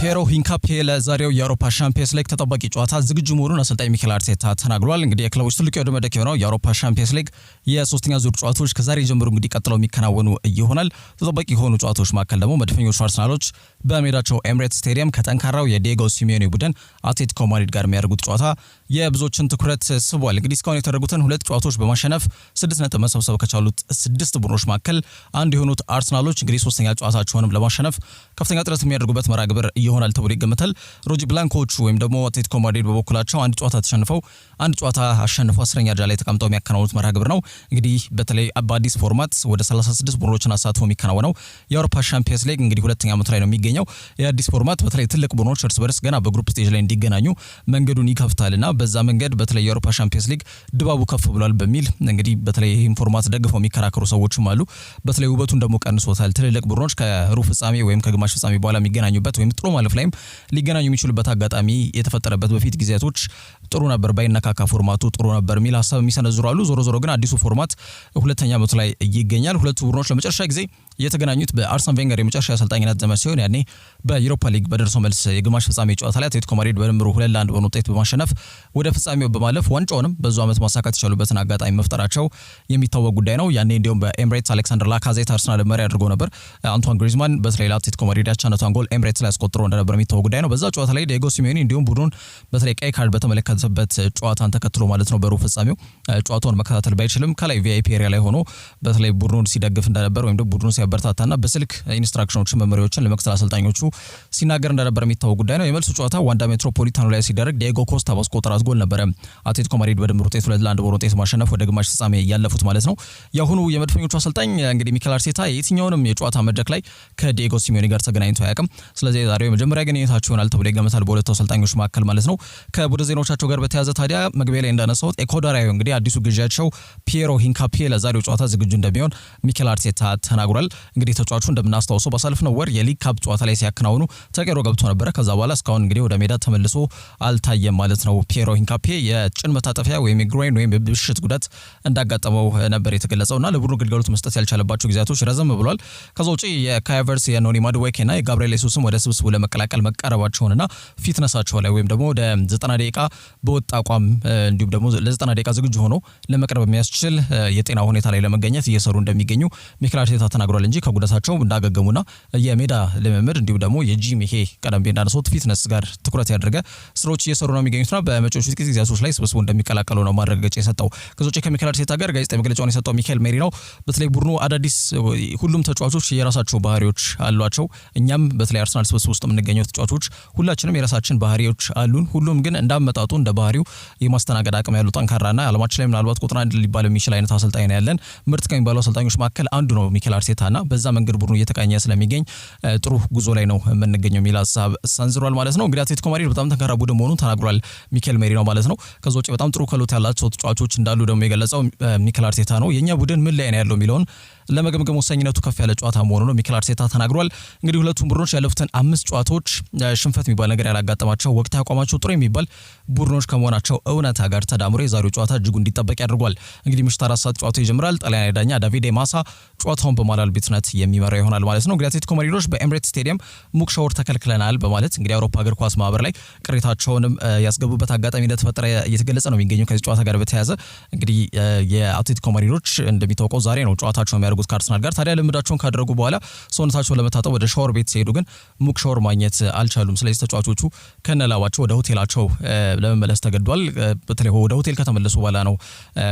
ፒየሮ ሂንካፔ ለዛሬው የአውሮፓ ሻምፒየንስ ሊግ ተጠባቂ ጨዋታ ዝግጁ መሆኑን አሰልጣኝ ሚኬል አርቴታ ተናግሯል። እንግዲህ የክለቦች ትልቁ የወደ መድረክ የሆነው የአውሮፓ ሻምፒየንስ ሊግ የሶስተኛ ዙር ጨዋታዎች ከዛሬ ጀምሮ እንግዲህ ቀጥለው የሚከናወኑ ይሆናል። ተጠባቂ የሆኑ ጨዋታዎች መካከል ደግሞ መድፈኞቹ አርሰናሎች በሜዳቸው ኤምሬትስ ስቴዲየም ከጠንካራው የዲየጎ ሲሜዮኔ ቡድን አትሌቲኮ ማድሪድ ጋር የሚያደርጉት ጨዋታ የብዙዎችን ትኩረት ስቧል። እንግዲህ እስካሁን የተደረጉትን ሁለት ጨዋታዎች በማሸነፍ 6 ነጥብ መሰብሰብ ከቻሉት 6 ቡድኖች መካከል አንዱ የሆኑት አርሰናሎች እንግዲህ ሶስተኛ ጨዋታቸውንም ለማሸነፍ ከፍተኛ ጥረት የሚያደርጉበት መርሃ ግብር ይሆናል ተብሎ ይገመታል። ሮጂ ብላንኮቹ ወይም ደግሞ አትሌቲኮ ማድሪድ በበኩላቸው አንድ ጨዋታ ተሸንፈው አንድ ጨዋታ አሸንፈው 10ኛ ደረጃ ላይ ተቀምጠው የሚያከናውኑት መርሃ ግብር ነው። እንግዲህ በተለይ በአዲስ ፎርማት ወደ 36 ቡድኖችን አሳትፎ የሚከናወነው የአውሮፓ ሻምፒየንስ ሊግ እንግዲህ ሁለተኛ ዓመት ላይ ነው የሚገኘው። የአዲስ ፎርማት በተለይ ትልቅ ቡድኖች እርስ በርስ ገና በግሩፕ ስቴጅ ላይ እንዲገናኙ መንገዱን ይከፍታልና በዛ መንገድ በተለይ የአውሮፓ ሻምፒየንስ ሊግ ድባቡ ከፍ ብሏል በሚል እንግዲህ በተለይ ይህን ፎርማት ደግፈው የሚከራከሩ ሰዎችም አሉ። በተለይ ውበቱን ደግሞ ቀንሶታል። ትልልቅ ቡድኖች ከሩብ ፍጻሜ ወይም ከግማሽ ፍጻሜ በኋላ የሚገናኙበት ወይም ጥሎ ማለፍ ላይም ሊገናኙ የሚችሉበት አጋጣሚ የተፈጠረበት በፊት ጊዜያቶች ጥሩ ነበር፣ ባይነካካ ፎርማቱ ጥሩ ነበር የሚል ሀሳብ የሚሰነዝሩ አሉ። ዞሮ ዞሮ ግን አዲሱ ፎርማት ሁለተኛ ዓመቱ ላይ ይገኛል። ሁለቱ ቡድኖች ለመጨረሻ ጊዜ የተገናኙት በአርሰን ቬንገር የመጨረሻ አሰልጣኝነት ዘመን ሲሆን ያኔ በዩሮፓ ሊግ በደርሶ መልስ የግማሽ ፍጻሜ ጨዋታ ላይ አትሌቲኮ ማድሪድ በድምሩ 2-1 በሆነ ውጤት በማሸነፍ ወደ ፍጻሜው በማለፍ ዋንጫውንም በዛው ዓመት ማሳካት የቻሉበትን አጋጣሚ መፍጠራቸው የሚታወቅ ጉዳይ ነው። ያኔ እንዲሁም በኤምሬትስ አሌክሳንደር ላካዜት አርሰናል መሪ አድርጎ ነበር። አንቷን ግሪዝማን በተለይ ለአትሌቲኮ ማድሪድ ያቻነቷን ጎል ኤምሬትስ ላይ አስቆጥሮ እንደነበር የሚታወቅ ጉዳይ ነው። በዛ ጨዋታ ላይ ዲየጎ ሲሜዮኔ እንዲሁም ቡድኑን በተለይ ቀይ ካርድ በተመለከተበት ጨዋታን ተከትሎ ማለት ነው በሩብ ፍጻሜው ጨዋታውን መከታተል ባይችልም ከላይ ቪአይፒ ኤሪያ ላይ ሆኖ በተለይ ቡድኑን ሲደግፍ እንደነበር ወይም ደግሞ ቡድኑን ሲያበረታታና በስልክ ኢንስትራክሽኖችን መመሪያዎችን ለመክተል አሰልጣኞቹ ሲናገር እንደነበር የሚታወቅ ጉዳይ ነው። የመልሱ ጨዋታ ዋንዳ ሜትሮፖሊታኖ ላይ ሲደረግ ዲየጎ ኮስታ ባስቆጠራት ጎል ነበረ አትሌቲኮ ማድሪድ በድምር ውጤት 2-1 በሆነ ውጤት ማሸነፍ ወደ ግማሽ ፍጻሜ ያለፉት ማለት ነው። የአሁኑ የመድፈኞቹ አሰልጣኝ እንግዲህ ሚኬል አርቴታ የትኛውንም የጨዋታ መድረክ ላይ ከዲየጎ ሲሜዮኔ ጋር ተገናኝቶ አያውቅም። ስለዚህ ዛሬው የመጀመሪያ ግንኙነታቸው ይሆናል ተብሎ ይገመታል በሁለቱ አሰልጣኞች መካከል ማለት ነው። ከቡድን ዜናዎቻቸው ጋር በተያያዘ ታዲያ መግቢያ ላይ እንዳነሳሁት ኤኳዶራዊ እንግዲህ አዲሱ ግዢያቸው ፒየሮ ሂንካፔ ለዛሬው ጨዋታ ዝግጁ እንደሚሆን ሚኬል አርቴታ ተናግሯል። እንግዲህ ተጫዋቹ እንደምናስታውሰው ባሳለፍነው ወር የሊግ ካፕ ጨዋታ ላይ ሲያከናውኑ ተቀይሮ ገብቶ ነበረ። ከዛ በኋላ እስካሁን እንግዲህ ወደ ሜዳ ተመልሶ አልታየም ማለት ነው። ፒየሮ ሂንካፔ የጭን መታጠፊያ ወይም የግሬን ወይም የብሽት ጉዳት እንዳጋጠመው ነበር የተገለጸውና ለቡድኑ ግልጋሎት መስጠት ያልቻለባቸው ጊዜያቶች ረዘም ብሏል። ከዛ ውጪ የካይ ሃቨርትዝ የኖኒ ማዱዌኬና የጋብሪኤል ሱስም ወደ ስብስቡ ለመቀላቀል መቃረባቸውንና ፊትነሳቸው ላይ ወይም ደግሞ ወደ 90 ደቂቃ በወጣ አቋም እንዲሁም ደግሞ ለ90 ደቂቃ ዝግጁ ሆኖ ለመቅረብ የሚያስችል የጤና ሁኔታ ላይ ለመገኘት እየሰሩ እንደሚገኙ ሚኬል አርቴታ ተናግሯል እንጂ ከጉዳታቸው እንዳገገሙና የሜዳ ልምምድ እንዲሁም ደግሞ የጂም ይሄ ቀደም ብዬ እንዳነሳሁት ፊትነስ ጋር ትኩረት ያደረገ ስራዎች እየሰሩ ነው የሚገኙትና በመጪዎቹ ጥቂት ጊዜያቶች ላይ ስብስቡ እንደሚቀላቀሉ ነው ማረጋገጫ የሰጠው። ከዚህ ውጪ ከሚኬል አርቴታ ጋር ጋዜጣዊ መግለጫውን የሰጠው ሚካኤል ሜሪኖ በተለይ ቡድኑ አዳዲስ ሁሉም ተጫዋቾች የራሳቸው ባህሪዎች አሏቸው። እኛም በተለይ አርሰናል ስብስብ ውስጥ የምንገኘው ተጫዋቾች ሁላችንም የራሳችን ባህሪዎች አሉን። ሁሉም ግን እንዳመጣጡ እንደ ባህሪው የማስተናገድ አቅም ያለው ጠንካራና ዓለማችን ላይ ምናልባት ቁጥር አንድ ሊባል የሚችል አይነት አሰልጣኝ ነው ያለን። ምርጥ ከሚባሉ አሰልጣኞች መካከል አንዱ ነው ሚኬል አርቴታና በዛ መንገድ ቡድኑ እየተቃኘ ስለሚገኝ ጥሩ ጉዞ ላይ ነው የምንገኘው የሚል ሀሳብ ሰንዝሯል ማለት ነው። እንግዲህ አትሌቲኮ ማድሪድ በጣም ጠንካራ ቡድን መሆኑን ተናግሯል ሚኬል ሜሪኖ ማለት ነው። ከዛ ውጪ በጣም ጥሩ ክህሎት ያላቸው ተጫዋቾች እንዳሉ ደግሞ የገለጸው ሚኬል አርቴታ ነው። የኛ ቡድን ምን ላይ ነው ያለው የሚለውን ለመገምገም ወሳኝነቱ ከፍ ያለ ጨዋታ መሆኑ ነው ሚኬል አርቴታ ተናግሯል። እንግዲህ ሁለቱም ቡድኖች ያለፉትን 5 ጨዋታዎች ሽንፈት የሚባል ነገር ያላጋጠማቸው ወቅታዊ አቋማቸው ጥሩ የሚባል ቡድኖች ከመሆናቸው እውነታ ጋር ተዳምሮ የዛሬው ጨዋታ እጅጉ እንዲጠበቅ ያደርጓል። እንግዲህ ምሽት 4 ሰዓት ጨዋታው ይጀምራል። ጣሊያናዊ ዳኛ ዳቪዴ ማሳ ጨዋታውን በማላል ቤትነት የሚመራ ይሆናል ማለት ነው። እንግዲህ አትሌቲኮ ማድሪዶች በኤምሬትስ ስቴዲየም ሙቅ ሻወር ተከልክለናል በማለት እንግዲህ የአውሮፓ እግር ኳስ ማህበር ላይ ቅሬታቸውንም ያስገቡበት አጋጣሚ እንደተፈጠረ እየተገለጸ ነው የሚገኘው። ከዚህ ጨዋታ ጋር በተያያዘ እንግዲህ የአትሌቲኮ ማድሪዶች እንደሚታወቀው ዛሬ ነው ጨዋታቸውን የሚያደርጉት ከአርሰናል ጋር። ታዲያ ልምዳቸውን ካደረጉ በኋላ ሰውነታቸውን ለመታጠብ ወደ ሻወር ቤት ሲሄዱ ግን ሙቅ ሻወር ማግኘት አልቻሉም። ስለዚህ ተጫዋቾቹ ከነላባቸው ወደ ሆቴላቸው ለመመለስ ተገዷል። በተለይ ወደ ሆቴል ከተመለሱ በኋላ ነው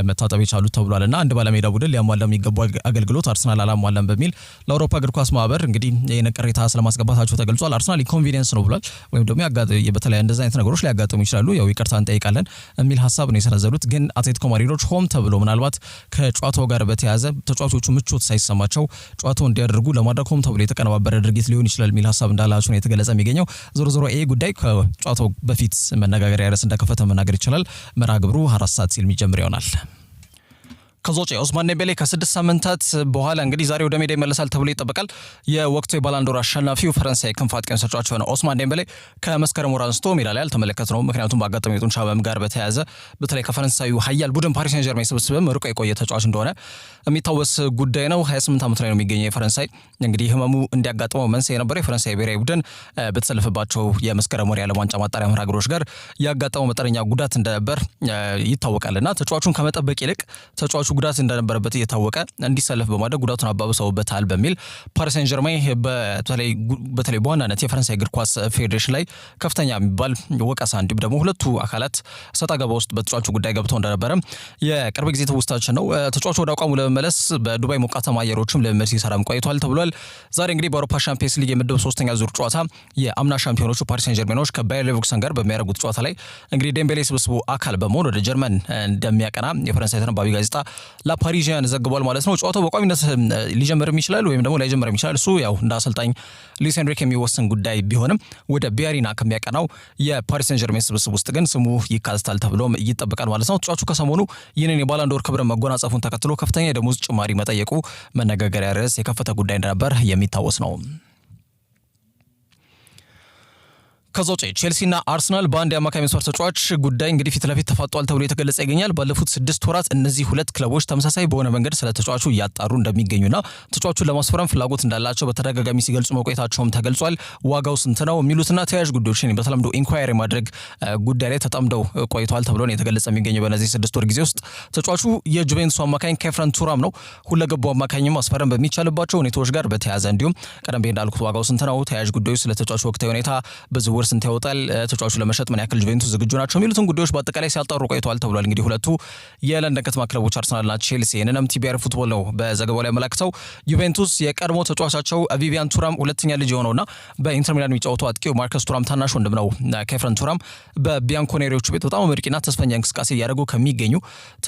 መታጠብ የቻሉት ተብሏልና አንድ ባለሜዳ ቡድን ሊያሟላ የሚገባው አገልግሎት አርሰናል አላሟላም በሚል ለአውሮፓ እግር ኳስ ማህበር እንግዲህ ይህን ቅሬታ ስለማስገባታቸው ተገልጿል። አርሰናል ኢንኮንቪኒየንስ ነው ብሏል። ወይም ደግሞ በተለይ እንደዚህ አይነት ነገሮች ሊያጋጥሙ ይችላሉ፣ ያው ይቅርታ እንጠይቃለን የሚል ሀሳብ ነው የሰነዘሩት። ግን አትሌቲኮ ማድሪዶች ሆም ተብሎ ምናልባት ከጨዋታው ጋር በተያያዘ ተጫዋቾቹ ምቾት ሳይሰማቸው ጨዋታው እንዲያደርጉ ለማድረግ ሆም ተብሎ የተቀነባበረ ድርጊት ሊሆን ይችላል የሚል ሀሳብ እንዳላቸው ነው የተገለጸ የሚገኘው። ዞሮ ዞሮ ይሄ ጉዳይ ከጨዋታው በፊት መነጋገሪያ ርዕስ እንደከፈተ መናገር ይችላል። መርሃ ግብሩ 4 ሰዓት ሲል የሚጀምር ይሆናል። ከዞጪ ኦስማን ዴምቤሌ ከ6 ሳምንታት በኋላ እንግዲህ ዛሬ ወደ ሜዳ ይመለሳል ተብሎ ይጠበቃል። የወቅቱ የባላንዶር አሸናፊው ፈረንሳይ ክንፍ አጥቂ ተጫዋች ሆነ ኦስማን ዴምቤሌ ከመስከረም ወር አንስቶ ሜዳ ላይ አልተመለከትነውም። ምክንያቱም በአጋጣሚ የጡንቻ ህመም ጋር በተያያዘ በተለይ ከፈረንሳዩ ኃያል ቡድን ፓሪስ ሴን ጀርሜን ስብስብም ርቆ የቆየ ተጫዋች እንደሆነ የሚታወስ ጉዳይ ነው። 28 ዓመት ላይ ነው የሚገኘው የፈረንሳይ እንግዲህ ህመሙ እንዲያጋጥመው መንስኤ የነበረው የፈረንሳይ ብሔራዊ ቡድን በተሰለፈባቸው የመስከረም ወር የዓለም ዋንጫ ማጣሪያ መርሃ ግብሮች ጋር ያጋጠመው መጠነኛ ጉዳት እንደነበር ይታወቃልና ተጫዋቹን ከመጠበቅ ይልቅ ተጫዋቹ ጉዳት እንደነበረበት እየታወቀ እንዲሰለፍ በማድረግ ጉዳቱን አባብሰውበታል በሚል ፓሪስ ሴን ጀርሜን በተለይ በዋናነት የፈረንሳይ እግር ኳስ ፌዴሬሽን ላይ ከፍተኛ የሚባል ወቀሳ እንዲሁም ደግሞ ሁለቱ አካላት ሰጣ ገባ ውስጥ በተጫዋቹ ጉዳይ ገብተው እንደነበረ የቅርብ ጊዜ ትውስታችን ነው። ተጫዋቹ ወደ አቋሙ ለመመለስ በዱባይ ሞቃታማ አየሮችም ልምምድ ሲሰራም ቆይቷል ተብሏል። ዛሬ እንግዲህ በአውሮፓ ሻምፒየንስ ሊግ የምድብ 3ኛ ዙር ጨዋታ የአምና ሻምፒዮኖቹ ፓሪስ ሴን ጀርሜኖች ከባየር ሌቨርኩሰን ጋር በሚያደርጉት ጨዋታ ላይ እንግዲህ ዴምቤሌ ስብስቡ አካል በመሆን ወደ ጀርመን እንደሚያቀና የፈረንሳይ ተነባቢ ጋዜጣ ላፓሪዥያን ዘግቧል ማለት ነው። ጨዋታው በቋሚነት ሊጀምርም ይችላል ወይም ደግሞ ላይጀምርም ይችላል። እሱ ያው እንደ አሰልጣኝ ሉዊስ ኤንሪኬ የሚወስን ጉዳይ ቢሆንም ወደ ቢያሪና ከሚያቀናው የፓሪስ ሴን ጀርሜን ስብስብ ውስጥ ግን ስሙ ይካተታል ተብሎም ይጠበቃል ማለት ነው። ተጫዋቹ ከሰሞኑ ይህንን የባላንዶር ክብር መጎናጸፉን ተከትሎ ከፍተኛ የደሞዝ ጭማሪ መጠየቁ መነጋገሪያ ርዕስ የከፈተ ጉዳይ እንደነበር የሚታወስ ነው። ከዞጪ ቼልሲና አርሰናል በአንድ የአማካይ መስመር ተጫዋች ጉዳይ እንግዲህ ፊት ለፊት ተፋጧል ተብሎ የተገለጸ ይገኛል። ባለፉት 6 ወራት እነዚህ ሁለት ክለቦች ተመሳሳይ በሆነ መንገድ ስለ ተጫዋቹ እያጣሩ እንደሚገኙና ተጫዋቹን ለማስፈረም ፍላጎት እንዳላቸው በተደጋጋሚ ሲገልጹ መቆየታቸውም ተገልጿል። ዋጋው ስንት ነው የሚሉትና ተያያዥ ጉዳዮችን በተለምዶ ኢንኳየሪ ማድረግ ጉዳይ ላይ ተጠምደው ቆይቷል ተብሎ ነው የተገለጸ የሚገኘው። በእነዚህ 6 ወር ጊዜ ውስጥ ተጫዋቹ የጁቬንቱስ አማካኝ ኬፍረን ቱራም ነው። ሁለገቡ አማካኝም ማስፈረም በሚቻልባቸው ሁኔታዎች ጋር በተያያዘ እንዲሁም ቀደም ብዬ እንዳልኩት ዋጋው ስንት ነው፣ ተያያዥ ጉዳዮች ስለ ተጫዋቹ ወቅታዊ ሁኔታ በዝውውር ስንት ያወጣል፣ ተጫዋቹ ለመሸጥ ምን ያክል ጁቬንቱስ ዝግጁ ናቸው የሚሉትን ጉዳዮች በአጠቃላይ ሲያጣሩ ቆይተዋል ተብሏል። እንግዲህ ሁለቱ የለንደን ከተማ ክለቦች አርሰናልና ቼልሲ እነም ቲቢአር ፉትቦል ነው በዘገባው ላይ ያመለከተው። ዩቬንቱስ የቀድሞ ተጫዋቻቸው ቪቪያን ቱራም ሁለተኛ ልጅ የሆነውና በኢንተር ሚላን የሚጫወተው አጥቂው ማርከስ ቱራም ታናሽ ወንድም ነው ኬፍረን ቱራም በቢያንኮኔሪዎቹ ቤት በጣም አመርቂና ተስፈኛ እንቅስቃሴ እያደረጉ ከሚገኙ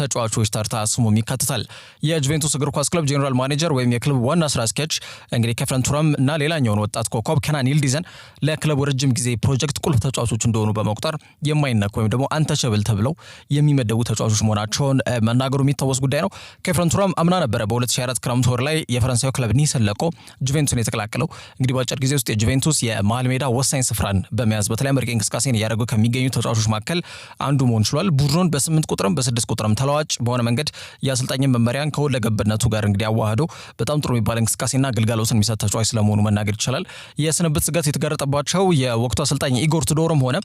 ተጫዋቾች ተርታ ስሙም ይካተታል። የጁቬንቱስ እግር ኳስ ክለብ ጄኔራል ማኔጀር ወይም የክለቡ ዋና ስራ አስኪያጅ እንግዲህ ኬፍረን ቱራም እና ሌላኛውን ወጣት ኮከብ ከናን ይልዲዘን ለክለቡ ረጅም ጊዜ ፕሮጀክት ቁልፍ ተጫዋቾች እንደሆኑ በመቁጠር የማይነኩ ወይም ደግሞ አንተቸብል ተብለው የሚመደቡ ተጫዋቾች መሆናቸውን መናገሩ የሚታወስ ጉዳይ ነው። ኬፍረን ቱራም አምና ነበረ በ2024 ክረምት ወር ላይ የፈረንሳዩ ክለብ ኒስን ለቆ ጁቬንቱስን የተቀላቀለው። እንግዲህ በአጭር ጊዜ ውስጥ የጁቬንቱስ የመሃል ሜዳ ወሳኝ ስፍራን በመያዝ በተለይ አመርቂ እንቅስቃሴን እያደረጉ ከሚገኙ ተጫዋቾች መካከል አንዱ መሆን ችሏል። ቡድኑን በ8 ቁጥርም በ6 ቁጥርም ተለዋጭ በሆነ መንገድ የአሰልጣኝን መመሪያን ከሁለገብነቱ ጋር እንግዲህ አዋህዶ በጣም ጥሩ የሚባል እንቅስቃሴና ግልጋሎትን የሚሰጥ ተጫዋች ስለመሆኑ መናገር ይቻላል። የስንብት ስጋት የተጋረጠባቸው የወቅቱ አሰልጣኝ ኢጎር ቱዶርም ሆነ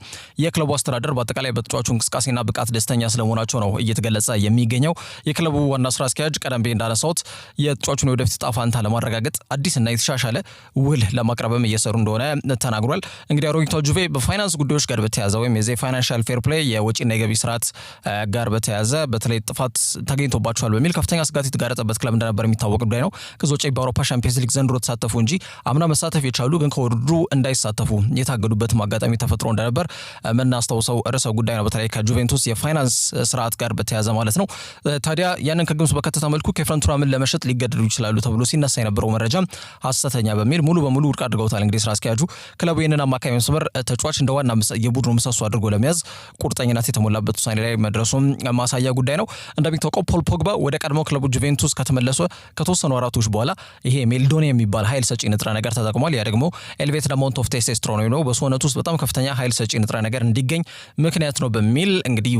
የክለቡ አስተዳደር በአጠቃላይ በተጫዋቹ እንቅስቃሴና ብቃት ደስተኛ ስለመሆናቸው ነው እየተገለጸ የሚገኘው። የክለቡ ዋና ስራ አስኪያጅ ቀደም ብዬ እንዳነሳሁት የተጫዋቹን የወደፊት ዕጣ ፈንታ ለማረጋገጥ አዲስና የተሻሻለ ውል ለማቅረብም እየሰሩ እንደሆነ ተናግሯል። እንግዲህ አሮጊቷ ጁቬ በፋይናንስ ጉዳዮች ጋር በተያያዘ ወይም የዚህ ፋይናንሻል ፌር ፕሌይ የወጪና የገቢ ስርዓት ጋር በተያያዘ በተለይ ጥፋት ተገኝቶባቸዋል በሚል ከፍተኛ ስጋት የተጋረጠበት ክለብ እንደነበር የሚታወቅ ጉዳይ ነው። ከዚ ውጪ በአውሮፓ ሻምፒየንስ ሊግ ዘንድሮ ተሳተፉ እንጂ አምና መሳተፍ የቻሉ ግን ከውድድሩ እንዳይሳተፉ የታገዱበትም አጋጣሚ ተፈጥሮ እንደነበር የምናስታውሰው ርዕሰ ጉዳይ ነው። በተለይ ከጁቬንቱስ የፋይናንስ ስርዓት ጋር በተያያዘ ማለት ነው። ታዲያ ያንን ከግምት በከተተ መልኩ ኬፍረን ቱራምን ለመሸጥ ሊገደዱ ይችላሉ ተብሎ ሲነሳ የነበረው መረጃ ሐሰተኛ በሚል ሙሉ በሙሉ ውድቅ አድርገውታል። እንግዲህ ስራ አስኪያጁ ክለቡ ይህንን አማካይ መስመር ተጫዋች እንደ ዋና የቡድኑ ምሰሶ አድርጎ ለመያዝ ቁርጠኝነት የተሞላበት ውሳኔ ላይ መድረሱም ማሳያ ጉዳይ ነው። እንደሚታወቀው ፖል ፖግባ ወደ ቀድሞ ክለቡ ጁቬንቱስ ከተመለሰ ከተወሰኑ ወራቶች በኋላ ይሄ ሜልዶኒ የሚባል ኃይል ሰጪ ንጥረ ነገር ተጠቅሟል። ያ ደግሞ ኤሌቬትድ አማውንት ኦፍ ቴስቶስትሮን ነው በሰውነቱ ውስጥ በጣም ከፍተኛ ኃይል ሰጪ ንጥረ ነገር እንዲገኝ ምክንያት ነው በሚል እንግዲህ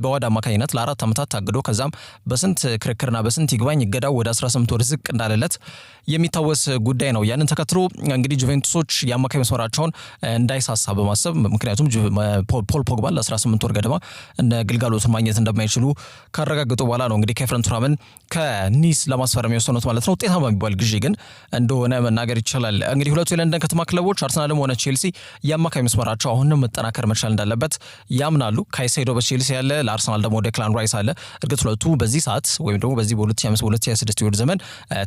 በዋዳ አማካኝነት ለ4 ዓመታት ታግዶ ከዛም በስንት ክርክርና በስንት ይግባኝ ይገዳው ወደ 18 ወር ዝቅ እንዳለለት የሚታወስ ጉዳይ ነው። ያንን ተከትሎ እንግዲህ ጁቬንቱሶች የአማካይ መስመራቸውን እንዳይሳሳ በማሰብ ምክንያቱም ፖል ፖግባ ለ18 ወር ገደማ ግልጋሎቱን ማግኘት እንደማይችሉ ካረጋገጡ በኋላ ነው እንግዲህ ኬፍረን ቱራምን ከኒስ ለማስፈረም የወሰኑት ማለት ነው። ውጤታማ የሚባል ግዢ ግን እንደሆነ መናገር ይቻላል። እንግዲህ ሁለቱ የለንደን ከተማ ክለቦች አርሰናልም ሆነ ቼልሲ የአማካይ መስመራቸው አሁንም መጠናከር መቻል እንዳለበት ያምናሉ። ካይሴዶ በቼልሲ ያለ፣ ለአርሰናል ደግሞ ዴክላን ራይስ አለ። እርግጥ ሁለቱ በዚህ ሰዓት ወይም ደግሞ በዚህ በ2025-2026 የውድድር ዘመን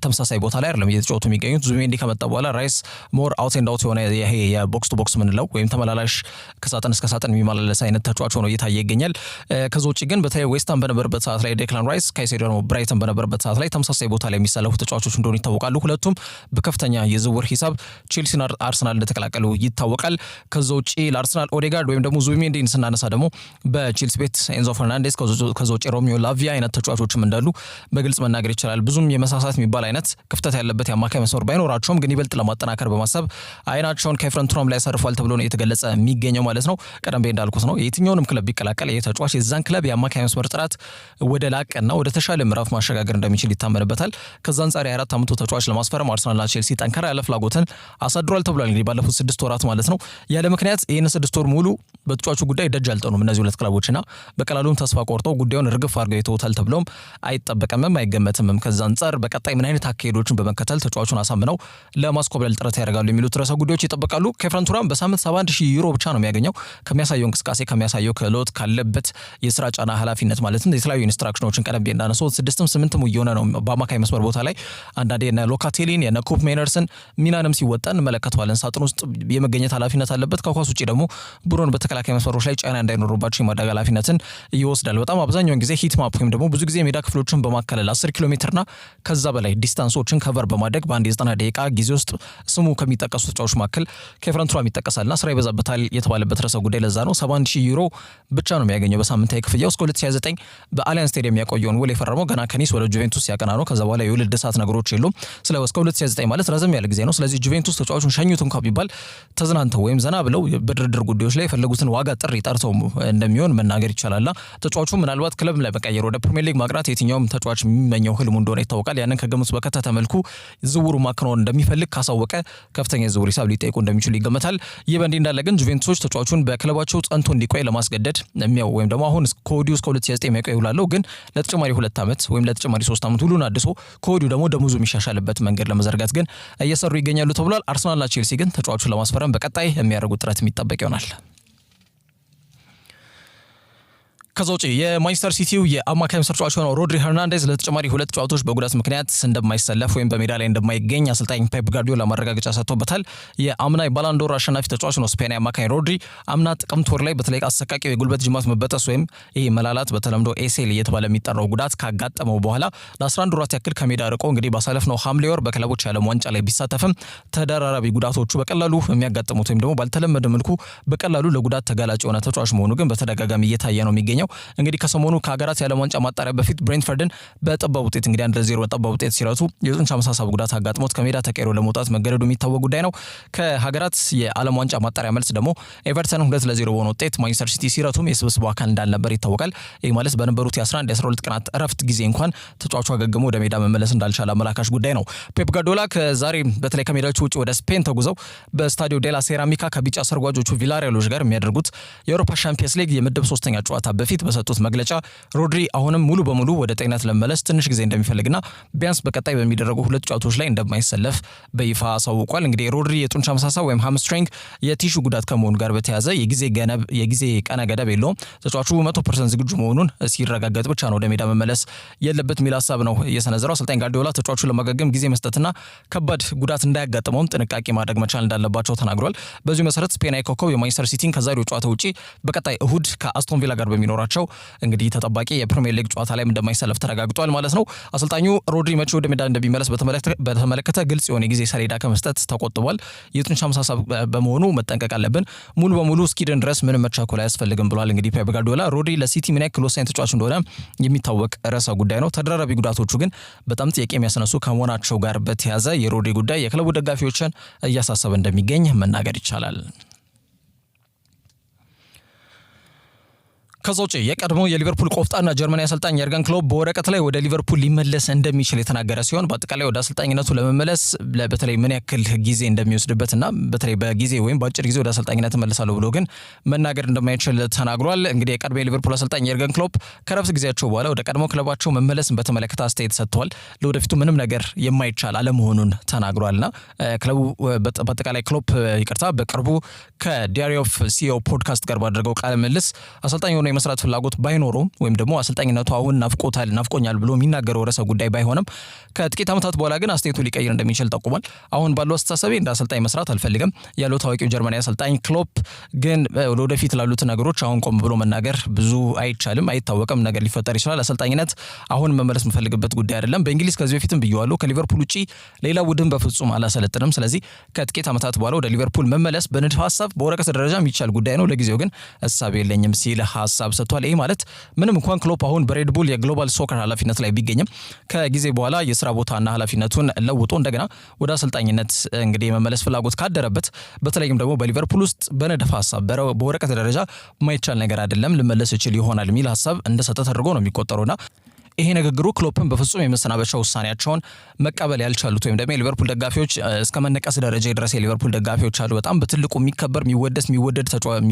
ተመሳሳይ ቦታ ላይ አይደለም እየተጫወቱ የሚገኙት። ዙቢሜንዲ ከመጣ በኋላ ራይስ ሞር አውት ኤንድ አውት የሆነ ይሄ የቦክስ ቱ ቦክስ ምንለው ወይም ተመላላሽ ከሳጥን እስከ ሳጥን የሚመላለስ አይነት ተጫዋች ሆኖ እየታየ ይገኛል። ከዛ ውጭ ግን በተለይ ዌስትሃም በነበረበት ሰዓት ላይ ዴክላን ራይስ፣ ካይሴዶ ደግሞ ብራይተን በነበረበት ሰዓት ላይ ተመሳሳይ ቦታ ላይ የሚሰለፉ ተጫዋቾች እንደሆኑ ይታወቃሉ። ሁለቱም በከፍተኛ የዝውውር ሂሳብ ቼልሲና አርሰናል እንደተቀላቀሉ ይታወቃል። ከዛ ውጪ ለአርሰናል ኦዴጋርድ ወይም ደግሞ ዙቢሜንዲን ስናነሳ ደግሞ በቼልሲ ቤት ኤንዞ ፈርናንዴስ ከዛ ውጪ ሮሚዮ ላቪያ አይነት ተጫዋቾችም እንዳሉ በግልጽ መናገር ይችላል። ብዙም የመሳሳት የሚባል አይነት ክፍተት ያለበት የአማካይ መስመር ባይኖራቸውም ግን ይበልጥ ለማጠናከር በማሰብ አይናቸውን ከኤፍረን ቱራም ላይ ያሳርፏል ተብሎ ነው የተገለጸ የሚገኘው ማለት ነው። ቀደም ብዬ እንዳልኩት ነው የትኛውንም ክለብ ቢቀላቀል የተጫዋች የዛን ክለብ የአማካይ መስመር ጥራት ወደ ላቀና ወደ ተሻለ ምዕራፍ ማሸጋገር እንደሚችል ይታመንበታል። ከዛ አንጻር የ4 ዓመቱ ተጫዋች ለማስፈረም አርሰናልና ቼልሲ ጠንከራ ያለ ፍላጎትን አሳድሯል ተብሏል። እንግዲህ ባለፉት 6 ወራት ማለት ነው ያለ ምክንያት ይህን 6 ወር ሙሉ በተጫዋቹ ጉዳይ ደጅ አልጠኑም እነዚህ ሁለት ክለቦችና በቀላሉም ተስፋ ቆርጠው ጉዳዩን ርግፍ አድርገው ይተውታል ተብሎም አይጠበቅምም አይገመትምም። ከዛ አንጻር በቀጣይ ምን አይነት አካሄዶችን በመከተል ተጫዋቹን አሳምነው ለማስኮብለል ጥረት ያደርጋሉ የሚሉት ርዕሰ ጉዳዮች ይጠበቃሉ። ከኤፍረን ቱራም በሳምንት 71,000 ዩሮ ብቻ ነው የሚያገኘው። ከሚያሳየው እንቅስቃሴ ከሚያሳየው ክህሎት ካለበት የስራ ጫና ኃላፊነት ማለት ነው የተለያዩ ኢንስትራክሽኖችን ቀደም ብዬ እንዳነሳው 6ም 8ም እየሆነ ነው በአማካይ መስመር ቦታ ላይ አንዳንዴ የነ ሎካቴሊን የነ ኩፕ ሜነርስን ሚናንም ሲወጣ እንመለከተዋለን። ሳጥን ውስጥ የመገኘት ኃላፊነት አለበት። ከኳስ ውጪ ደግሞ ቡድኑን በተከላካይ መስመሮች ላይ ጫና እንዳይኖርባቸው የማድረግ ኃላፊነትን ይወስዳል። በጣም አብዛኛውን ጊዜ ሂት ማፕ ወይም ደግሞ ብዙ ጊዜ ሜዳ ክፍሎችን በማከለል 10 ኪሎ ሜትርና ከዛ በላይ ዲስታንሶችን ከቨር በማድረግ በአንድ የ90 ደቂቃ ጊዜ ውስጥ ስሙ ከሚጠቀሱ ተጫዋቾች መካከል ከኤፍረን ቱራም ይጠቀሳልና ስራ ይበዛበታል የተባለበት ርዕሰ ጉዳይ ለዛ ነው። 71,000 ዩሮ ብቻ ነው የሚያገኘው በሳምንታዊ ክፍያው። እስከ 2029 በአሊያንስ ስቴዲየም ያቆየውን ውል የፈረመው ገና ከኒስ ወደ ጁቬንቱስ ያቀና ነው። ከዛ በኋላ የውል እድሳት ነገሮች የሉም። ስለዚህ እስከ 2029 ማለት ረዘም ያለ ጊዜ ነው። ስለዚህ ጁቬንቱስ ተጫዋቹን ሸኙት እንኳን ቢባል ተዝናንተው ወይም ዘና ብለው በድርድር ጉዳዮች ላይ የፈለጉትን ዋጋ ጥሪ ጠርተው እንደሚሆን መናገር ይቻላልና ተጫዋቹ ምናልባት ክለብ ላይ በቀየር ወደ ፕሪሚየር ሊግ ማቅናት የትኛውም ተጫዋች የሚመኘው ህልሙ እንደሆነ ይታወቃል። ያንን ከግምት በከተተ መልኩ ዝውውሩ ማከናወን እንደሚፈልግ ካሳወቀ ከፍተኛ የዝውውር ሂሳብ ሊጠይቁ እንደሚችሉ ይገመታል። ይህ በእንዲህ እንዳለ ግን ጁቬንቱሶች ተጫዋቹን በክለባቸው ጸንቶ እንዲቆይ ለማስገደድ ወይም ደግሞ አሁን ከወዲሁ እስከ 2029 የሚያቆይ ውላለው ግን ለተጨማሪ 2 ዓመት ወይም ለተጨማሪ 3 ዓመት ሁሉን አድሶ ከወዲሁ ደግሞ ደሞዙ የሚሻሻልበት መንገድ ለመዘርጋት ግን እየሰሩ ይገኛሉ ተብሏል። አርሰናልና ቼልሲ ግን ተጫዋቹን ለማስፈረም በቀጣይ የሚያደርጉት ጥረት የሚጠበቅ ይሆናል። ከዛ ውጪ የማንቸስተር ሲቲው የአማካይ መስመር ተጫዋች ሆነው ሮድሪ ሄርናንዴዝ ለተጨማሪ 2 ጨዋታዎች በጉዳት ምክንያት እንደማይሰለፍ ወይም በሜዳ ላይ እንደማይገኝ አሰልጣኝ ፔፕ ጋርዲዮላ ማረጋገጫ ሰጥቶበታል። የአምና ባላንዶር አሸናፊ ተጫዋች ነው ስፔናዊ አማካይ ሮድሪ። አምና ጥቅምት ወር ላይ በተለይ አሰቃቂ የጉልበት ጅማት መበጠስ ወይም ይሄ መላላት በተለምዶ ኤሴል እየተባለ የሚጠራው ጉዳት ካጋጠመው በኋላ ለ11 ወራት ያክል ከሜዳ ርቆ እንግዲህ ባሳለፍነው ሐምሌ ወር በክለቦች የዓለም ዋንጫ ላይ ቢሳተፍም ተደራራቢ ጉዳቶቹ በቀላሉ የሚያጋጥሙት ወይም ደግሞ ባልተለመደ መልኩ በቀላሉ ለጉዳት ተጋላጭ የሆነ ተጫዋች መሆኑ ግን በተደጋጋሚ እየታየ ነው የሚገኘው። እንግዲህ ከሰሞኑ ከሀገራት የዓለም ዋንጫ ማጣሪያ በፊት ብሬንትፈርድን በጠባብ ውጤት እንግዲህ 1-0 በጠባብ ውጤት ሲረቱ የጡንቻ መሳሳብ ጉዳት አጋጥሞት ከሜዳ ተቀይሮ ለመውጣት መገደዱ የሚታወቅ ጉዳይ ነው። ከሀገራት የዓለም ዋንጫ ማጣሪያ መልስ ደግሞ ኤቨርተን 2-0 በሆነ ውጤት ማንቸስተር ሲቲ ሲረቱም የስብስቡ አካል እንዳልነበር ይታወቃል። ይህ ማለት በነበሩት የ11 የ12 ቀናት እረፍት ጊዜ እንኳን ተጫዋቹ አገግሞ ወደ ሜዳ መመለስ እንዳልቻለ አመላካሽ ጉዳይ ነው። ፔፕ ጋርዲዮላ ከዛሬ በተለይ ከሜዳቸው ውጭ ወደ ስፔን ተጉዘው በስታዲዮ ዴላ ሴራሚካ ከቢጫ ሰርጓጆቹ ቪላሪያሎች ጋር የሚያደርጉት የአውሮፓ ሻምፒየንስ ሊግ የምድብ 3ኛ ጨዋታ በፊት በሰጡት መግለጫ ሮድሪ አሁንም ሙሉ በሙሉ ወደ ጤንነት ለመመለስ ትንሽ ጊዜ እንደሚፈልግና ቢያንስ በቀጣይ በሚደረጉ 2 ጨዋታዎች ላይ እንደማይሰለፍ በይፋ አሳውቋል። እንግዲህ ሮድሪ የጡንቻ መሳሳብ ወይም ሃምስትሪንግ የቲሹ ጉዳት ከመሆኑ ጋር በተያያዘ የጊዜ ቀነ ገደብ የለውም። ተጫዋቹ 100% ዝግጁ መሆኑን ሲረጋገጥ ብቻ ነው ወደ ሜዳ መመለስ የለበት የሚል ሀሳብ ነው የሰነዘረው። አሰልጣኝ ጋርዲዮላ ተጫዋቹ ለማገገም ጊዜ መስጠትና ከባድ ጉዳት እንዳያጋጥመውም ጥንቃቄ ማድረግ መቻል እንዳለባቸው ተናግሯል። በዚሁ መሰረት ስፔናዊ ኮከብ የማንቸስተር ሲቲን ከዛሬው ጨዋታ ውጪ በቀጣይ እሁድ ከአስቶን ቪላ ጋር በሚኖራቸው እንግዲህ ተጠባቂ የፕሪሚየር ሊግ ጨዋታ ላይ እንደማይሰለፍ ተረጋግጧል ማለት ነው። አሰልጣኙ ሮድሪ መቼ ወደ ሜዳ እንደሚመለስ በተመለከተ ግልጽ የሆነ ጊዜ ሰሌዳ ከመስጠት ተቆጥቧል። የጡንቻ መሳሳብ በመሆኑ መጠንቀቅ አለብን፣ ሙሉ በሙሉ እስኪድን ድረስ ምንም መቻኮል አያስፈልግም ብሏል። እንግዲህ ፔፕ ጋርዲዮላ ሮድሪ ለሲቲ ምን ያክል ወሳኝ ተጫዋች እንደሆነ የሚታወቅ ርዕሰ ጉዳይ ነው። ተደራራቢ ጉዳቶቹ ግን በጣም ጥያቄ የሚያስነሱ ከመሆናቸው ጋር በተያያዘ የሮድሪ ጉዳይ የክለቡ ደጋፊዎችን እያሳሰበ እንደሚገኝ መናገር ይቻላል። ከዛ ውጪ የቀድሞ የሊቨርፑል ቆፍጣና ጀርመናዊ አሰልጣኝ የርገን ክሎፕ በወረቀት ላይ ወደ ሊቨርፑል ሊመለስ እንደሚችል የተናገረ ሲሆን በአጠቃላይ ወደ አሰልጣኝነቱ ለመመለስ በተለይ ምን ያክል ጊዜ እንደሚወስድበትና በተለይ በጊዜ ወይም በአጭር ጊዜ ወደ አሰልጣኝነት እመለሳለሁ ብሎ ግን መናገር እንደማይችል ተናግሯል። እንግዲህ የቀድሞ የሊቨርፑል አሰልጣኝ የርገን ክሎፕ ከረፍት ጊዜያቸው በኋላ ወደ ቀድሞ ክለባቸው መመለስን በተመለከተ አስተያየት ሰጥተዋል። ለወደፊቱ ምንም ነገር የማይቻል አለመሆኑን ተናግሯልና ክለቡ በአጠቃላይ ክሎፕ በቅርቡ ከዲያሪ ኦፍ ሲኦ ፖድካስት ጋር ባደረገው ቃለ ምልልስ አሰልጣኝ ሆኖ የመስራት ፍላጎት ባይኖረው ወይም ደግሞ አሰልጣኝነቱ አሁን ናፍቆኛል ብሎ የሚናገረው ርዕሰ ጉዳይ ባይሆንም ከጥቂት ዓመታት በኋላ ግን አስተያየቱ ሊቀይር እንደሚችል ጠቁሟል። አሁን ባለው አስተሳሰቤ እንደ አሰልጣኝ መስራት አልፈልግም ያለው ታዋቂው ጀርመናዊ አሰልጣኝ ክሎፕ ግን ወደፊት ላሉት ነገሮች አሁን ቆም ብሎ መናገር ብዙ አይቻልም፣ አይታወቅም፣ ነገር ሊፈጠር ይችላል። አሰልጣኝነት አሁን መመለስ የምፈልግበት ጉዳይ አይደለም። በእንግሊዝ ከዚህ በፊትም ብየዋለሁ፣ ከሊቨርፑል ውጪ ሌላ ቡድን በፍጹም አላሰለጥንም። ስለዚህ ከጥቂት ዓመታት በኋላ ወደ ሊቨርፑል መመለስ በንድፈ ሐሳብ በወረቀት ደረጃ የሚቻል ጉዳይ ነው፣ ለጊዜው ግን ሐሳብ የለኝም ሲል ሐሳብ ሰጥቷል። ይሄ ማለት ምንም እንኳን ክሎፕ አሁን በሬድቡል የግሎባል ሶከር ኃላፊነት ላይ ቢገኝም ከጊዜ በኋላ የስራ ቦታና ኃላፊነቱን ለውጦ እንደገና ወደ አሰልጣኝነት እንግዲህ የመመለስ ፍላጎት ካደረበት በተለይም ደግሞ በሊቨርፑል ውስጥ በንድፈ ሐሳብ በወረቀት ደረጃ ማይቻል ነገር አይደለም ልመለስ ይችል ይሆናል የሚል ሐሳብ እንደሰጠ ተደርጎ ነው የሚቆጠረውና ይሄ ንግግሩ ክሎፕን በፍጹም የመሰናበቻ ውሳኔያቸውን መቀበል ያልቻሉት ወይም ደግሞ የሊቨርፑል ደጋፊዎች እስከ መነቀስ ደረጃ የደረሰ የሊቨርፑል ደጋፊዎች አሉ። በጣም በትልቁ የሚከበር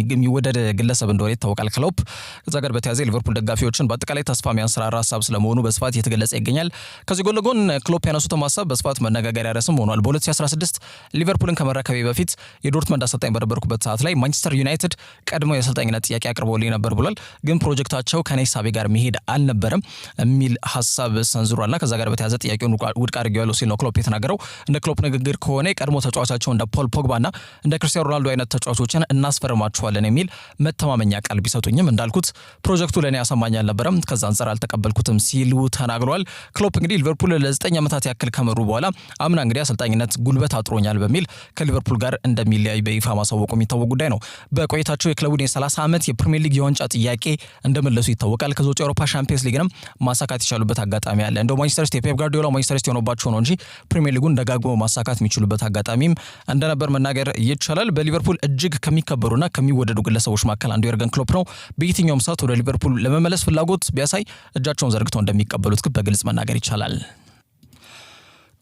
የሚወደድ ግለሰብ እንደሆነ ይታወቃል ክሎፕ። ከዛ ጋር በተያያዘ የሊቨርፑል ደጋፊዎችን በአጠቃላይ ተስፋ የሚያንሰራራ ሀሳብ ስለመሆኑ በስፋት እየተገለጸ ይገኛል። ከዚህ ጎን ለጎን ክሎፕ ያነሱትም ሀሳብ በስፋት መነጋገሪያ ርዕስም ሆኗል። በ2016 ሊቨርፑልን ከመረከቤ በፊት የዶርትመንድ አሰልጣኝ በነበርኩበት ሰዓት ላይ ማንቸስተር ዩናይትድ ቀድሞ የአሰልጣኝነት ጥያቄ አቅርቦልኝ ነበር ብሏል። ግን ፕሮጀክታቸው ከኔ ሂሳቤ ጋር መሄድ አልነበረም የሚል ሐሳብ ሰንዝሯልና ከዛ ጋር በተያያዘ ጥያቄውን ውድቅ አድርጌዋለሁ ሲል ነው ክሎፕ የተናገረው። እንደ ክሎፕ ንግግር ከሆነ ቀድሞ ተጫዋቻቸው እንደ ፖል ፖግባና እንደ ክርስቲያኖ ሮናልዶ አይነት ተጫዋቾችን እናስፈርማቸዋለን የሚል መተማመኛ ቃል ቢሰጡኝም እንዳልኩት ፕሮጀክቱ ለኔ ያሰማኝ አልነበረም፣ ከዛ አንፃር አልተቀበልኩትም ሲሉ ተናግረዋል። ክሎፕ እንግዲህ ሊቨርፑል ለ9 ዓመታት ያክል ከመሩ በኋላ አምና እንግዲህ አሰልጣኝነት ጉልበት አጥሮኛል በሚል ከሊቨርፑል ጋር እንደሚለያይ በይፋ ማሳወቁ የሚታወቅ ጉዳይ ነው። በቆይታቸው የክለቡን የ30 ዓመት የፕሪሚየር ሊግ የዋንጫ ጥያቄ እንደመለሱ ይታወቃል። ከዛ ውጭ የአውሮፓ ሻምፒየንስ ሊግንም ማሳካት የቻሉበት አጋጣሚ አለ። እንደው ማንቸስተር ሲቲ ፔፕ ጋርዲዮላ ማንቸስተር ሲቲ ሆኖባቸው ነው እንጂ ፕሪሚየር ሊጉን ደጋግሞ ማሳካት የሚችሉበት አጋጣሚም እንደነበር መናገር ይቻላል። በሊቨርፑል እጅግ ከሚከበሩና ከሚወደዱ ግለሰቦች መካከል አንዱ የርገን ክሎፕ ነው። በየትኛውም ሰዓት ወደ ሊቨርፑል ለመመለስ ፍላጎት ቢያሳይ እጃቸውን ዘርግተው እንደሚቀበሉት ግን በግልጽ መናገር ይቻላል።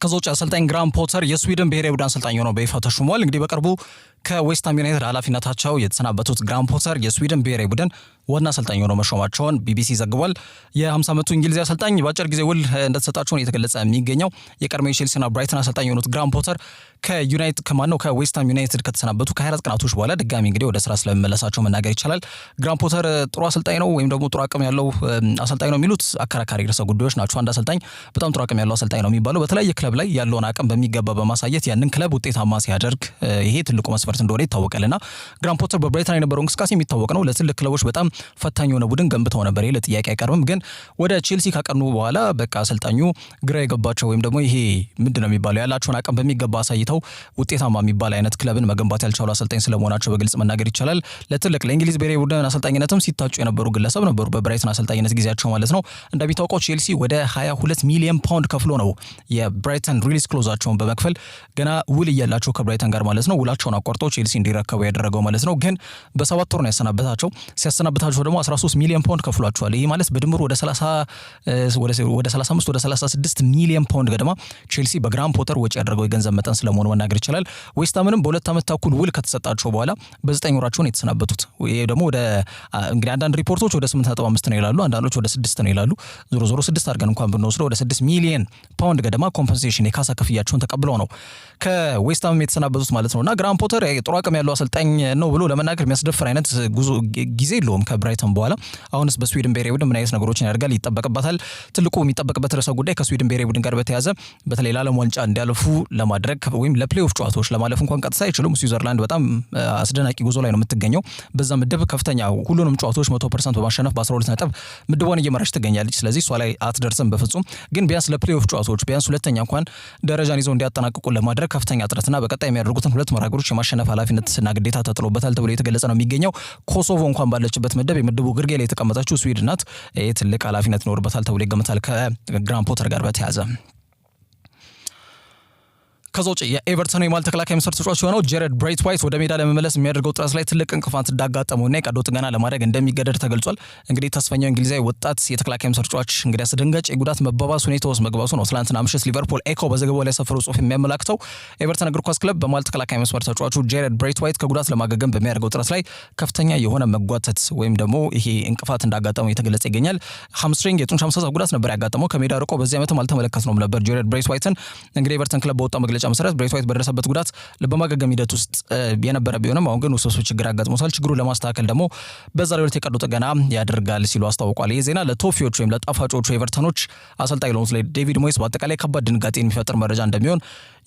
ከዛ ውጭ አሰልጣኝ ግራም ፖተር የስዊድን ብሔራዊ ቡድን አሰልጣኝ ሆነው በይፋ ተሹሟል። እንግዲህ በቅርቡ ከዌስትሃም ዩናይትድ ኃላፊነታቸው የተሰናበቱት ግራም ፖተር የስዊድን ብሔራዊ ቡድን ዋና አሰልጣኝ ሆነው መሾማቸውን ቢቢሲ ዘግቧል። የ50 ዓመቱ እንግሊዛዊ አሰልጣኝ በአጭር ጊዜ ውል እንደተሰጣቸው የተገለጸ የሚገኘው የቀድሞ የቼልሲና ብራይተን አሰልጣኝ የሆኑት ግራም ፖተር ከዌስትሃም ዩናይትድ ከተሰናበቱ ከ24 ቀናቶች በኋላ ድጋሚ እንግዲህ ወደ ስራ ስለመመለሳቸው መናገር ይቻላል። ግራም ፖተር ጥሩ አሰልጣኝ ነው ወይም ደግሞ ጥሩ አቅም ያለው አሰልጣኝ ነው የሚሉት አከራካሪ ርዕሰ ጉዳዮች ናቸው። አንድ አሰልጣኝ በጣም ጥሩ አቅም ያለው አሰልጣኝ ነው የሚባለው በተለያየ ክለብ ላይ ያለውን አቅም በሚገባ በማሳየት ያንን ክለብ ውጤታማ ሲያደርግ ይሄ ትልቁ መስፈርት እንደሆነ ይታወቃልና ግራም ፖተር በብራይተን የነበረው እንቅስቃሴ የሚታወቅ ነው። ለትልቅ ክለቦች በጣም ፈታኝ የሆነ ቡድን ገንብተው ነበር። ይሄ ለጥያቄ አይቀርብም። ግን ወደ ቼልሲ ካቀኑ በኋላ በቃ አሰልጣኙ ግራ የገባቸው ወይም ደግሞ ይሄ ምንድነው የሚባለው ያላቸውን አቅም በሚገባ አሳይተው ውጤታማ የሚባል አይነት ክለብን መገንባት ያልቻሉ አሰልጣኝ ስለመሆናቸው በግልጽ መናገር ይቻላል። ለትልቅ ለእንግሊዝ ብሔራዊ ቡድን አሰልጣኝነትም ሲታጩ የነበሩ ግለሰብ ነበሩ በብራይተን አሰልጣኝነት ጊዜያቸው ማለት ነው። እንደሚታወቀው ቼልሲ ወደ 22 ሚሊዮን ፓውንድ ከፍሎ ነው የብራይተን ሪሊዝ ክሎዛቸውን በመክፈል ገና ውል እያላቸው ከብራይተን ጋር ማለት ነው ውላቸውን አቋርጠው ቼልሲ እንዲረከቡ ያደረገው ማለት ነው። ግን በ7 ወር ነው ያሰናበታቸው። ሲያሰናበታቸው ደግሞ 13 ሚሊዮን ፓውንድ ከፍሏቸዋል። ይሄ ማለት በድምሩ ወደ 35 ወደ 36 ሚሊዮን ፓውንድ ገደማ ቼልሲ በግራም ፖተር ወጪ ያደረገው የገንዘብ መጠን ስለመሆኑ መናገር ይችላል። ዌስትሃምንም በ2 ዓመት ተኩል ውል ከተሰጣቸው በኋላ በ9 ወራቸው ነው የተሰናበቱት። ይሄ ደግሞ ወደ እንግዲህ አንዳንድ ሪፖርቶች ወደ 8.5 ነው ይላሉ፣ አንዳንዶች ወደ 6 ነው ይላሉ። ዞሮ 6 አድርገን እንኳን ብንወስደው ወደ 6 ሚሊዮን ፓውንድ ገደማ ኮምፐንሴሽን የካሳ ክፍያቸውን ተቀብለው ነው ከዌስትሃም የተሰናበቱት ማለት ነውና ግራም ፖተር ጥሩ አቅም ያለው አሰልጣኝ ነው ብሎ ለመናገር የሚያስደፍር አይነት ጊዜ የለውም ከብራይተን በኋላ። አሁንስ በስዊድን ብሔራዊ ቡድን ምን አይነት ነገሮችን ያደርጋል ይጠበቅበታል። ትልቁ የሚጠበቅበት ርዕሰ ጉዳይ ከስዊድን ብሔራዊ ቡድን ጋር በተያያዘ በተለይ ለዓለም ዋንጫ እንዲያልፉ ለማድረግ ወይም ለፕሌይኦፍ ጨዋታዎች ለማለፍ እንኳን ቀጥታ አይችሉም። ስዊዘርላንድ በጣም አስደናቂ ጉዞ ላይ ነው የምትገኘው። በዛ ምድብ ከፍተኛ ሁሉንም ጨዋታዎች 100% በማሸነፍ በ12 ነጥብ ምድቧን እየመራች ትገኛለች። ስለዚህ እሷ ላይ አትደርስም በፍጹም። ግን ቢያንስ ለፕሌይኦፍ ጨዋታዎች ቢያንስ ሁለተኛ እንኳን ደረጃን ይዘው እንዲያጠናቅቁ ለማድረግ ከፍተኛ ጥረትና በቀጣይ የሚያደርጉትን 2 መርሃ ግብሮች የማሸነፍ ኃላፊነትና ግዴታ ተጥሎበታል ተብሎ የተገለጸ ነው የሚገኘው። ኮሶቮ እንኳን ባለችበት ምድብ የምድቡ ግርጌ ላይ የተቀመጠችው ስዊድን ናት። ይህ ትልቅ ኃላፊነት ይኖርበታል ተብሎ ይገመታል ከግራም ፖተር ጋር በተያያዘ። ከዛ ውጭ የኤቨርተን የማል ተከላካይ መስመር ተጫዋች የሆነው ጄረድ ብሬትዋይት ወደ ሜዳ ለመመለስ የሚያደርገው ጥረት ላይ ትልቅ እንቅፋት እንዳጋጠመውና የቀዶ ጥገና ለማድረግ እንደሚገደድ ተገልጿል። እንግዲህ ተስፈኛው እንግሊዛዊ ወጣት የተከላካይ መስመር ተጫዋች እንግዲህ አስደንጋጭ የጉዳት መባባስ ሁኔታ ውስጥ መግባቱ ነው ትናንትና ምሽት ሊቨርፑል ኤኮ በዘገባው ላይ ያሰፈረው ጽሑፍ የሚያመላክተው። ኤቨርተን እግር ኳስ ክለብ በማል ተከላካይ መስመር ተጫዋቹ ጄረድ ብሬትዋይት ከጉዳት ለማገገም በሚያደርገው ጥረት ላይ ከፍተኛ የሆነ መጓተት ወይም ደግሞ ይሄ እንቅፋት እንዳጋጠመው የተገለጸ ይገኛል። ሃምስትሪንግ የጡንቻ መሳሳት ጉዳት ነበር ያጋጠመው። ከሜዳ ርቆ በዚህ ዓመትም አልተመለከትነውም ነበር ጄረድ ብሬትዋይትን። እንግዲህ ኤቨርተን ክለብ በወጣው መግለጫ መሰረት ብሬት ዋይት በደረሰበት ጉዳት በማገገም ሂደት ውስጥ የነበረ ቢሆንም አሁን ግን ውስብስብ ችግር አጋጥሞታል። ችግሩን ለማስተካከል ደግሞ በዛሬው ዕለት የቀዶ ጥገና ያደርጋል ሲሉ አስታውቋል። ይህ ዜና ለቶፊዎቹ ወይም ለጣፋጮቹ ኤቨርተኖች አሰልጣኝ ለሆኑት ዴቪድ ሞይስ በአጠቃላይ ከባድ ድንጋጤ የሚፈጥር መረጃ እንደሚሆን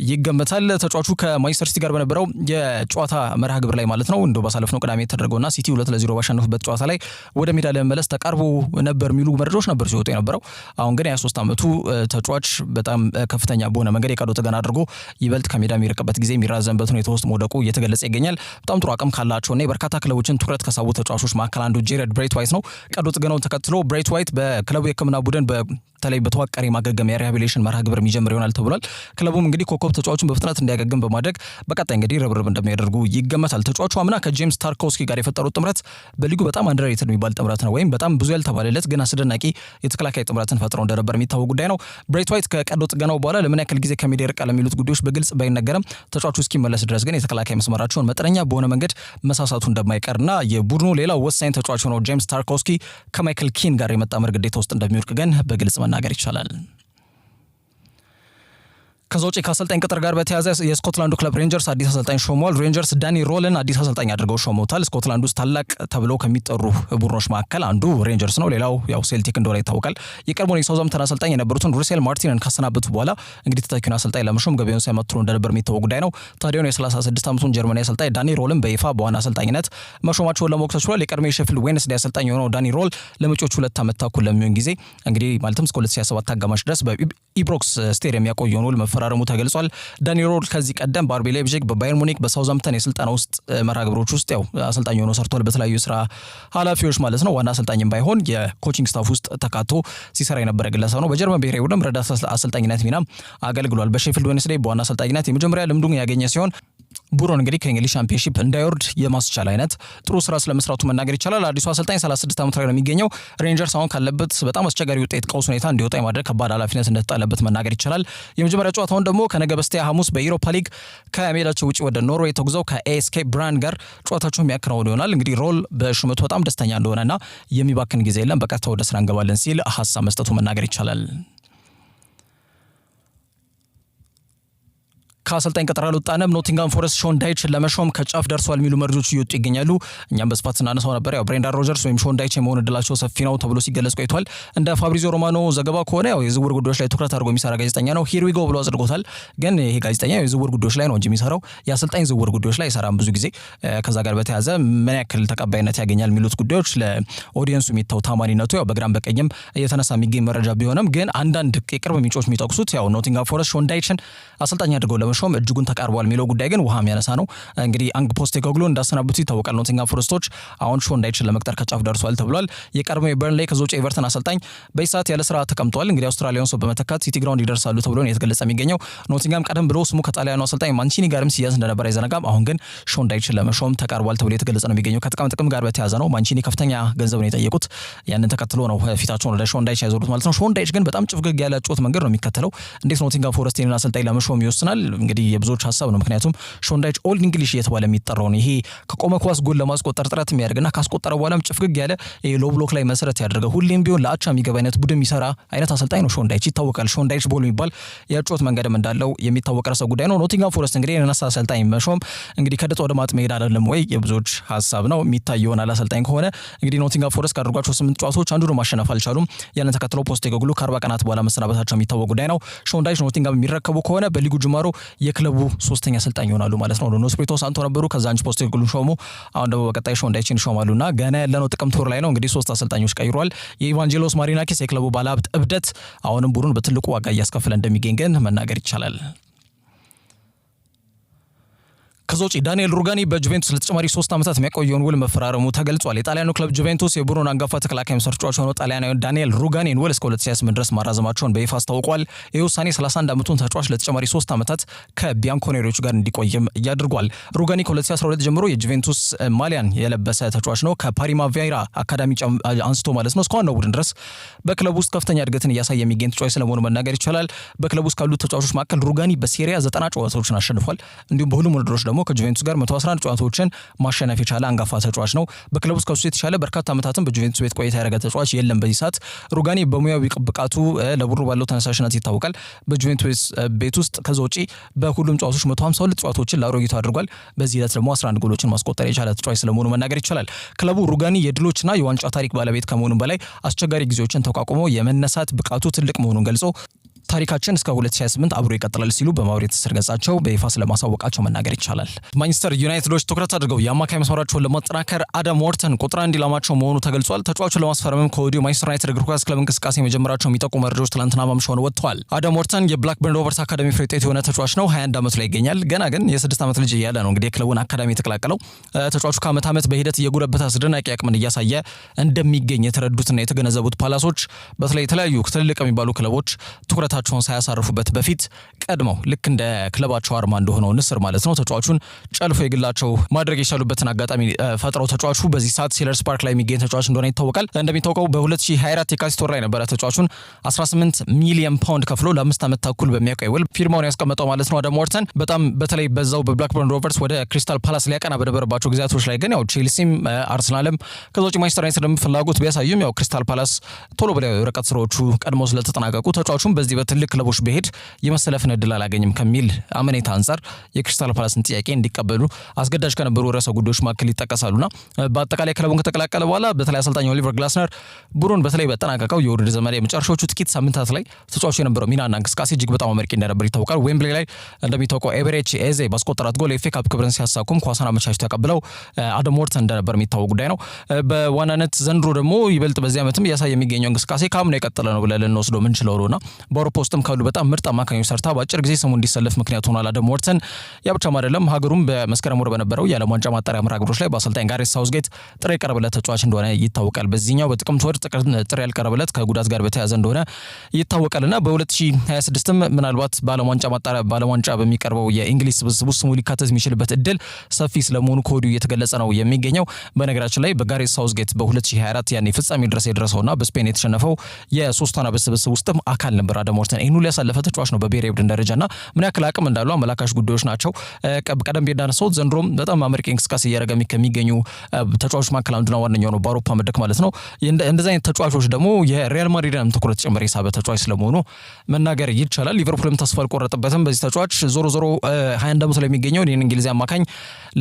ይገመታል። ተጫዋቹ ከማንቸስተር ሲቲ ጋር በነበረው የጨዋታ መርሃ ግብር ላይ ማለት ነው እንደው ባሳለፍነው ቅዳሜ የተደረገውና ሲቲ 2-0 ባሸነፉበት ጨዋታ ላይ ወደ ሜዳ ለመመለስ ተቃርቦ ነበር የሚሉ መረጃዎች ነበር ሲወጡ የነበረው። አሁን ግን የ23 ዓመቱ ተጫዋች በጣም ከፍተኛ በሆነ መንገድ የቀዶ ጥገና አድርጎ ይበልጥ ከሜዳ የሚርቅበት ጊዜ የሚራዘምበት ሁኔታ ውስጥ መውደቁ እየተገለጸ ይገኛል። በጣም ጥሩ አቅም ካላቸውና የበርካታ ክለቦችን ትኩረት ከሳቡ ተጫዋቾች መካከል አንዱ ጄረድ ብሬት ዋይት ነው። ቀዶ ጥገናውን ተከትሎ ብሬት ዋይት በክለቡ የሕክምና ቡድን በተለይ በተዋቀረ ማገገሚያ ሪሃቢሊቴሽን መርሃ ግብር የሚጀምር ይሆናል ተብሏል። ክለቡም እንግዲህ ኮከብ ተጫዋቹን በፍጥነት እንዲያገግም በማድረግ በቀጣይ እንግዲህ ርብርብ እንደሚያደርጉ ይገመታል። ተጫዋቹ አምና ከጄምስ ታርኮውስኪ ጋር የፈጠሩት ጥምረት በሊጉ በጣም አንደርሬትድ የሚባል ጥምረት ነው፣ ወይም በጣም ብዙ ያልተባለለት ግን አስደናቂ የተከላካይ ጥምረትን ፈጥረው እንደነበር የሚታወቅ ጉዳይ ነው። ብሬት ዋይት ከቀዶ ጥገናው በኋላ ለምን ያክል ጊዜ ከሜዳ ይርቃል የሚሉት ጉዳዮች በግልጽ ባይነገርም ተጫዋቹ እስኪመለስ ድረስ ግን የተከላካይ መስመራቸውን መጠነኛ በሆነ መንገድ መሳሳቱ እንደማይቀርና የቡድኑ ሌላው ወሳኝ ተጫዋች ሆነው ጄምስ ታርኮውስኪ ከማይክል ኪን ጋር የመጣመር ግዴታ ውስጥ እንደሚወድቅ ግን በግልጽ መናገር ይቻላል። ከዛ ውጪ ከአሰልጣኝ ቅጥር ጋር በተያያዘ የስኮትላንዱ ክለብ ሬንጀርስ አዲስ አሰልጣኝ ሾመዋል። ሬንጀርስ ዳኒ ሮልን አዲስ አሰልጣኝ አድርገው ሾመውታል። ስኮትላንድ ውስጥ ታላቅ ተብለው ከሚጠሩ ቡድኖች መካከል አንዱ ሬንጀርስ ነው። ሌላው ያው ሴልቲክ እንደሆነ ይታወቃል። የቀድሞውን የሳውዛምፕተን አሰልጣኝ የነበሩትን ሩሴል ማርቲንን ካሰናበቱ በኋላ እንግዲህ ተተኪውን አሰልጣኝ ለመሾም ገበያውን ሲያመትሩ እንደነበር የሚታወቅ ጉዳይ ነው። ታዲያ የ36 ዓመቱን ጀርመናዊ አሰልጣኝ ዳኒ ሮልን በይፋ በዋና አሰልጣኝነት መሾማቸውን ለማወቅ ተችሏል። የቀድሞ የሼፊልድ ዌድነስዴይ አሰልጣኝ የሆነው ዳኒ ሮል ለመጪዎቹ 2 ዓመት ተኩል ለሚሆን ጊዜ እንግዲህ ማለትም እስከ 2027 አጋማሽ ድረስ በኢብሮክስ ስቴዲየም ያቆየውን ውል መፈራረሙ ተገልጿል። ዳኒ ሮል ከዚህ ቀደም በአርቢ ላይፕዚግ፣ በባየር ሙኒክ፣ በሳውዛምፕተን የስልጠና ውስጥ መርሃ ግብሮች ውስጥ ያው አሰልጣኝ ሆኖ ሰርቷል። በተለያዩ ስራ ኃላፊዎች ማለት ነው። ዋና አሰልጣኝም ባይሆን የኮቺንግ ስታፍ ውስጥ ተካቶ ሲሰራ የነበረ ግለሰብ ነው። በጀርመን ብሔራዊ ቡድን ረዳት አሰልጣኝነት ሚናም አገልግሏል። በሼፊልድ ዌድነስዴይ በዋና አሰልጣኝነት የመጀመሪያ ልምዱን ያገኘ ሲሆን ቡድኑን እንግዲህ ከእንግሊዝ ቻምፒዮንሺፕ እንዳይወርድ የማስቻል አይነት ጥሩ ስራ ስለመስራቱ መናገር ይቻላል። አዲሱ አሰልጣኝ 36 ዓመት ላይ ነው የሚገኘው። ሬንጀርስ አሁን ካለበት በጣም አስቸጋሪ ውጤት ቀውስ ሁኔታ እንዲወጣ የማድረግ ከባድ ኃላፊነት እንደተጣለበት መናገር ይቻላል። የመጀመሪያ ጨዋታውን ደግሞ ከነገ በስቲያ ሐሙስ በዩሮፓ ሊግ ከሜዳቸው ውጪ ወደ ኖርዌይ ተጉዘው ከኤኤስኬ ብራንድ ጋር ጨዋታቸውን የሚያከናውኑ ይሆናል። እንግዲህ ሮል በሹመቱ በጣም ደስተኛ እንደሆነና የሚባክን ጊዜ የለም በቀጥታ ወደ ስራ እንገባለን ሲል ሀሳብ መስጠቱ መናገር ይቻላል። ከአሰልጣኝ ቅጥር አልወጣንም። ኖቲንጋም ፎረስት ሾን ዳይችን ለመሾም ከጫፍ ደርሷል የሚሉ መረጃዎች እየወጡ ይገኛሉ። እኛም በስፋት ስናነሳው ነበር። ያው ብሬንዳን ሮጀርስ ወይም ሾን ዳይች የመሆን እድላቸው ሰፊ ነው ተብሎ ሲገለጽ ቆይቷል። እንደ ፋብሪዚዮ ሮማኖ ዘገባ ከሆነ ያው የዝውውር ጉዳዮች ላይ ትኩረት አድርጎ የሚሰራ ጋዜጠኛ ነው። ሂር ዊ ጎ ብሎ አጽድቆታል። ግን ይሄ ጋዜጠኛ የዝውውር ጉዳዮች ላይ ነው እንጂ የሚሰራው የአሰልጣኝ ዝውውር ጉዳዮች ላይ አይሰራም ብዙ ጊዜ። ከዛ ጋር በተያያዘ ምን ያክል ተቀባይነት ያገኛል የሚሉት ጉዳዮች ለኦዲየንሱ የሚታው ታማኒነቱ ያው በግራም በቀኝም እየተነሳ የሚገኝ መረጃ ቢሆንም ግን አንዳንድ የቅርብ ምንጮች የሚጠቅሱት ያው ኖቲንጋም ፎረስት ሾን ዳይችን አሰልጣኝ አድርገው ለመሾም እጅጉን ተቃርቧል የሚለው ጉዳይ ግን ውሃ የሚያነሳ ነው። እንግዲህ አንግ ፖስቴኮግሉ እንዳሰናብቱ ይታወቃል። ኖቲንጋም ፎረስቶች አሁን ሾን ዳይችን ለመቅጠር ከጫፍ ደርሷል ተብሏል። የቀድሞ የበርንሌይ ከዛ ውጪ ኤቨርተን አሰልጣኝ በኢሳት ያለ ስራ ተቀምጧል። እንግዲህ አውስትራሊያውን ሰው በመተካት ሲቲ ግራውንድ ይደርሳሉ ተብሎ ነው የተገለጸ የሚገኘው። ኖቲንጋም ቀደም ብሎ ስሙ ከጣሊያኑ አሰልጣኝ ማንቺኒ ጋርም ሲያዝ እንደነበር አይዘነጋም። አሁን ግን ሾን ዳይችን ለመሾም ተቃርቧል ተብሎ የተገለጸ ነው የሚገኘው። ከጥቅም ጋር በተያያዘ ነው። ማንቺኒ ከፍተኛ ገንዘብ ነው የጠየቁት። ያንን ተከትሎ ነው ፊታቸውን ወደ ሾን ዳይች ያዞሩት ማለት ነው። ሾን ዳይች ግን በጣም ጭፍግግ ያለ ጮት መንገድ ነው የሚከተለው። እንዴት ኖቲንጋም ፎረስት ይህንን አሰልጣኝ ለመሾም ይወስናል? እንግዲህ የብዙዎች ሀሳብ ነው። ምክንያቱም ሾን ዳይች ኦልድ እንግሊሽ እየተባለ የሚጠራውን ይሄ ከቆመ ኳስ ጎል ለማስቆጠር ጥረት የሚያደርግና ካስቆጠረ በኋላም ጭፍግግ ያለ ሎ ብሎክ ላይ መሰረት ያደረገ ሁሌም ቢሆን ለአቻ የሚገባ አይነት ቡድን የሚሰራ አይነት አሰልጣኝ ነው ሾን ዳይች ይታወቃል። ሾን ዳይች ቦል የሚባል የጮት መንገድም እንዳለው የሚታወቅ ርዕሰ ጉዳይ ነው። ኖቲንጋም ፎረስት እንግዲህ የነሳ አሰልጣኝ መሾም እንግዲህ ከድጥ ወደ ማጥ መሄድ አይደለም ወይ የብዙዎች ሀሳብ ነው። የሚታይ ይሆናል አሰልጣኝ ከሆነ እንግዲህ ኖቲንጋም ፎረስት ካደረጓቸው 8 ጨዋታዎች አንዱን ማሸነፍ አልቻሉም። ያንን ተከትሎ ፖስቴኮግሉ ከ40 ቀናት በኋላ መሰናበታቸው የሚታወቅ ጉዳይ ነው። ሾን ዳይች ኖቲንጋም የሚረከቡ ከሆነ በሊጉ ጅማሮ የክለቡ ሶስተኛ አሰልጣኝ ይሆናሉ ማለት ነው። ኑኖ ኤስፒሪቶ ሳንቶ ነበሩ። ከዛ አንቺ ፖስቴኮግሉ ሾሙ። አሁን ደግሞ በቀጣይ ሾን ዳይችን ይሾማሉና ገና ያለነው ጥቅምት ወር ላይ ነው። እንግዲህ 3 አሰልጣኞች ቀይሯል። የኢቫንጀሎስ ማሪናኪስ የክለቡ ባለሀብት እብደት አሁንም ቡድኑን በትልቁ ዋጋ እያስከፈለ እንደሚገኝ ግን መናገር ይቻላል። ከዛ ውጪ ዳንኤል ሩጋኒ በጁቬንቱስ ለተጨማሪ 3 ዓመታት የሚያቆየውን ውል መፈራረሙ ተገልጿል። የጣሊያኑ ክለብ ጁቬንቱስ የቡድኑን አንጋፋ ተከላካይ መስመር ተጫዋች ሆኖ ጣሊያናዊ ዳንኤል ሩጋኒን ውል እስከ 2028 ድረስ ማራዘማቸውን በይፋ አስታውቋል። ይህ ውሳኔ 31 ዓመቱን ተጫዋች ለተጨማሪ 3 ዓመታት ከቢያንኮኔሪዎች ጋር እንዲቆይም ያደርጓል። ሩጋኒ ከ2012 ጀምሮ የጁቬንቱስ ማሊያን የለበሰ ተጫዋች ነው። ከፓሪማቬራ አካዳሚ አንስቶ ማለት ነው እስካሁን ነው ቡድን ድረስ በክለቡ ውስጥ ከፍተኛ እድገትን እያሳየ የሚገኝ ተጫዋች ስለመሆኑ መናገር ይቻላል። በክለቡ ውስጥ ካሉት ተጫዋቾች መካከል ሩጋኒ በሴሪያ 90 ጨዋታዎችን አሸንፏል። እንዲሁም በሁሉም ውድድሮች ደግሞ ደግሞ ከጁቬንቱስ ጋር 111 ጨዋታዎችን ማሸነፍ የቻለ አንጋፋ ተጫዋች ነው። በክለቡ ውስጥ ከሱ የተሻለ በርካታ ዓመታትን በጁቬንቱስ ቤት ቆይታ ያደረገ ተጫዋች የለም በዚህ ሰዓት። ሩጋኒ በሙያዊ ብቃቱ ለቡድኑ ባለው ተነሳሽነት ይታወቃል። በጁቬንቱስ ቤት ውስጥ ከዛ ውጪ በሁሉም ጨዋታዎች 152 ጨዋታዎችን ለአሮጊቱ አድርጓል። በዚህ ዕለት ደግሞ 11 ጎሎችን ማስቆጠር የቻለ ተጫዋች ስለመሆኑ መናገር ይቻላል። ክለቡ ሩጋኒ የድሎችና የዋንጫ ታሪክ ባለቤት ከመሆኑ በላይ አስቸጋሪ ጊዜዎችን ተቋቁሞ የመነሳት ብቃቱ ትልቅ መሆኑን ገልጾ ታሪካችን እስከ 2028 አብሮ ይቀጥላል ሲሉ በማህበራዊ ትስስር ገጻቸው በይፋ ስለማሳወቃቸው መናገር ይቻላል። ማንቸስተር ዩናይትዶች ትኩረት አድርገው የአማካይ መስመራቸውን ለማጠናከር አዳም ዋርተን ቁጥር 1 ኢላማቸው መሆኑ ተገልጿል። ተጫዋቹን ለማስፈረምም ከወዲሁ ማንቸስተር ዩናይትድ እግር ኳስ ክለብ እንቅስቃሴ መጀመራቸው የሚጠቁሙ መረጃዎች ትላንትና ማምሻውን ወጥተዋል። አዳም ዋርተን የብላክበርን ሮቨርስ አካዳሚ ፍሬ ውጤት የሆነ ተጫዋች ነው። 21 ዓመቱ ላይ ይገኛል። ገና ግን የ6 ዓመት ልጅ እያለ ነው እንግዲህ የክለቡን አካዳሚ የተቀላቀለው። ተጫዋቹ ከዓመት ዓመት በሂደት እየጎለበተ አስደናቂ አቅምን እያሳየ እንደሚገኝ የተረዱትና የተገነዘቡት ፓላሶች በተለይ የተለያዩ ትልልቅ የሚባሉ ክለቦች ትኩረታቸውን ሳያሳርፉ በፊት ቀድመው ልክ እንደ ክለባቸው አርማ እንደሆነው ንስር ማለት ነው ተጫዋቹን ጨልፎ የግላቸው ማድረግ የቻሉበትን አጋጣሚ ፈጥረው ተጫዋቹ በዚህ ሰዓት ሴለርስ ፓርክ ላይ የሚገኝ ተጫዋች እንደሆነ ይታወቃል። እንደሚታወቀው በ2024 የካቲት ወር ላይ ነበረ ተጫዋቹን 18 ሚሊዮን ፓውንድ ከፍሎ ለ5 ዓመት ተኩል በሚያቆይ ውል ፊርማውን ያስቀመጠው ማለት ነው። አዳም ዋርተን በጣም በተለይ በዛው በብላክበርን ሮቨርስ ወደ ክሪስታል ፓላስ ሊያቀና በነበረባቸው ጊዜያቶች ላይ ግን ያው ቼልሲም አርሰናልም ከዛ ውጪ ማንቸስተር ዩናይትድም ፍላጎት ቢያሳዩም ያው ክሪስታል ፓላስ ቶሎ ብለው የርቀት ስራዎቹ ቀድሞ ስለተጠናቀቁ ተጫዋቹን በዚህ በትልቅ ክለቦች በሄድ የመሰለፍን እድል አላገኝም ከሚል አመኔታ አንጻር የክሪስታል ፓላስን ጥያቄ እንዲቀበሉ አስገዳጅ ከነበሩ ርዕሰ ጉዳዮች መካከል ይጠቀሳሉና በአጠቃላይ ክለቡን ከተቀላቀለ በኋላ በተለይ አሰልጣኝ ኦሊቨር ግላስነር ቡድኑን በተለይ በጠናቀቀው የውድድር ዘመን የመጨረሻዎቹ ጥቂት ሳምንታት ላይ ተጫዋቹ የነበረው ሚናና እንቅስቃሴ እጅግ በጣም አመርቂ እንደነበር ይታወቃል። ዌምብሌ ላይ እንደሚታወቀው ኤቤሬቺ ኤዜ ባስቆጠራት ጎል የኤፍ ኤ ካፕ ክብርን ሲያሳኩም ኳሷን አመቻችተው ተቀብለው አዳም ዋርተን እንደነበር የሚታወቅ ጉዳይ ነው። በዋናነት ዘንድሮ ደግሞ ይበልጥ በዚህ ዓመትም እያሳየ የሚገኘው እንቅስቃሴ ካምና የቀጠለ ነው ብለን ልንወስደው ምንችለው ነውና በአውሮፓ ውስጥም ካሉ በጣም ምርጥ አማካኞች ሰርታ በአጭር ጊዜ ስሙ እንዲሰለፍ ምክንያት ሆኗል። አዳም ዋርተን ያ ብቻም አይደለም። ሀገሩም በመስከረም ወር በነበረው የዓለም ዋንጫ ማጣሪያ መርሃ ግብሮች ላይ በአሰልጣኝ ጋሬት ሳውዝጌት ጥሪ የቀረበለት ተጫዋች እንደሆነ ይታወቃል። በዚህኛው በጥቅምት ወር ጥሪ ያልቀረበለት ከጉዳት ጋር በተያያዘ እንደሆነ ይታወቃልና በ2026ም ምናልባት በዓለም ዋንጫ ማጣሪያ በዓለም ዋንጫ በሚቀርበው የእንግሊዝ ስብስብ ስሙ ሊካተት የሚችልበት እድል ሰፊ ስለመሆኑ ከወዲሁ እየተገለጸ ነው የሚገኘው። በነገራችን ላይ በጋሬት ሳውዝጌት በ2024 ያኔ ፍጻሜ ድረስ የደረሰውና በስፔን የተሸነፈው የሶስት ዋና ስብስብ ውስጥም አካል ነበር አዳም ዋርተን። ይህን ሁሉ ያሳለፈ ተጫዋች ነው በብሔራዊ ቡድን ደረጃና ምን ያክል አቅም እንዳለው አመላካሽ ጉዳዮች ናቸው። ቀደም ብዬ እንዳነሳሁት ዘንድሮም በጣም አመርቂ እንቅስቃሴ እያደረገ ከሚገኙ ተጫዋቾች መካከል አንዱና ዋነኛው ነው በአውሮፓ መድረክ ማለት ነው። እንደዚህ አይነት ተጫዋቾች ደግሞ የሪያል ማድሪድንም ትኩረት ጭምር የሳበ ተጫዋች ስለመሆኑ መናገር ይቻላል። ሊቨርፑልም ተስፋ አልቆረጠበትም በዚህ ተጫዋች። ዞሮ 21 ዓመቱ ላይ የሚገኘው ይህን እንግሊዝ አማካኝ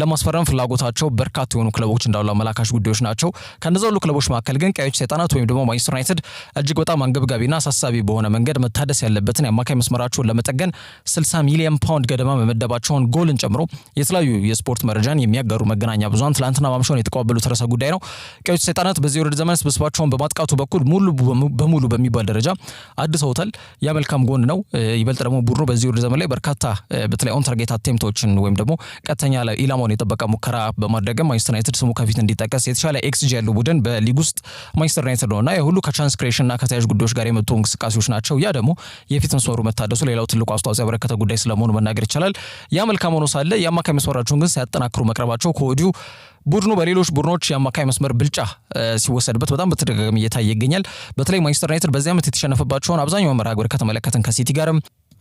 ለማስፈረም ፍላጎታቸው በርካታ የሆኑ ክለቦች እንዳሉ አመላካሽ ጉዳዮች ናቸው። ከነዛ ሁሉ ክለቦች መካከል ግን ቀዮች ሰይጣናት ወይም ደግሞ ማንቸስተር ዩናይትድ እጅግ በጣም አንገብጋቢና አሳሳቢ በሆነ መንገድ መታደስ ያለበትን የአማካኝ መስመራቸውን ለመጠገን 60 ሚሊዮን ፓውንድ ገደማ መመደባቸውን ጎልን ጨምሮ የተለያዩ የስፖርት መረጃን የሚያጋሩ መገናኛ ብዙሃን ትላንትና ማምሻውን የተቀባበሉት ርዕሰ ጉዳይ ነው። ቀዮች ሰይጣናት በዚህ ውድድር ዘመን ስብስባቸውን በማጥቃቱ በኩል ሙሉ በሚባል ደረጃ አድሰውታል። ያ መልካም ጎን ነው። ይበልጥ ደግሞ ቡድኑ በዚህ ውድድር ዘመን ላይ በርካታ በተለይ ኦን ታርጌት አቴምፕቶችን ወይም ደግሞ ቀጥተኛ ኢላማውን የጠበቀ ሙከራ በማድረግ ማንቸስተር ዩናይትድ ስሙ ከፊት እንዲጠቀስ የተሻለ ኤክስጂ ያለው ቡድን በሊግ ውስጥ ማንቸስተር ዩናይትድ ነውና የሁሉ ከቻንስ ክሬሽን እና ከተያያዥ ጉዳዮች ጋር የመጡ እንቅስቃሴዎች ናቸው። ያ ደግሞ የፊት መስመሩ መታደሱ ሌላው ትልቁ አስተዋጽኦ ያበረከተ ጉዳይ ስለመሆኑ መናገር ይቻላል። ያ መልካም ሆኖ ሳለ የአማካይ መስመራቸውን ግን ሲያጠናክሩ መቅረባቸው ከወዲሁ ቡድኑ በሌሎች ቡድኖች የአማካይ መስመር ብልጫ ሲወሰድበት በጣም በተደጋጋሚ እየታየ ይገኛል። በተለይ ማንቸስተር ዩናይትድ በዚህ ዓመት የተሸነፈባቸውን አብዛኛው መርሃ ግብር ከተመለከትን ከሲቲ ጋርም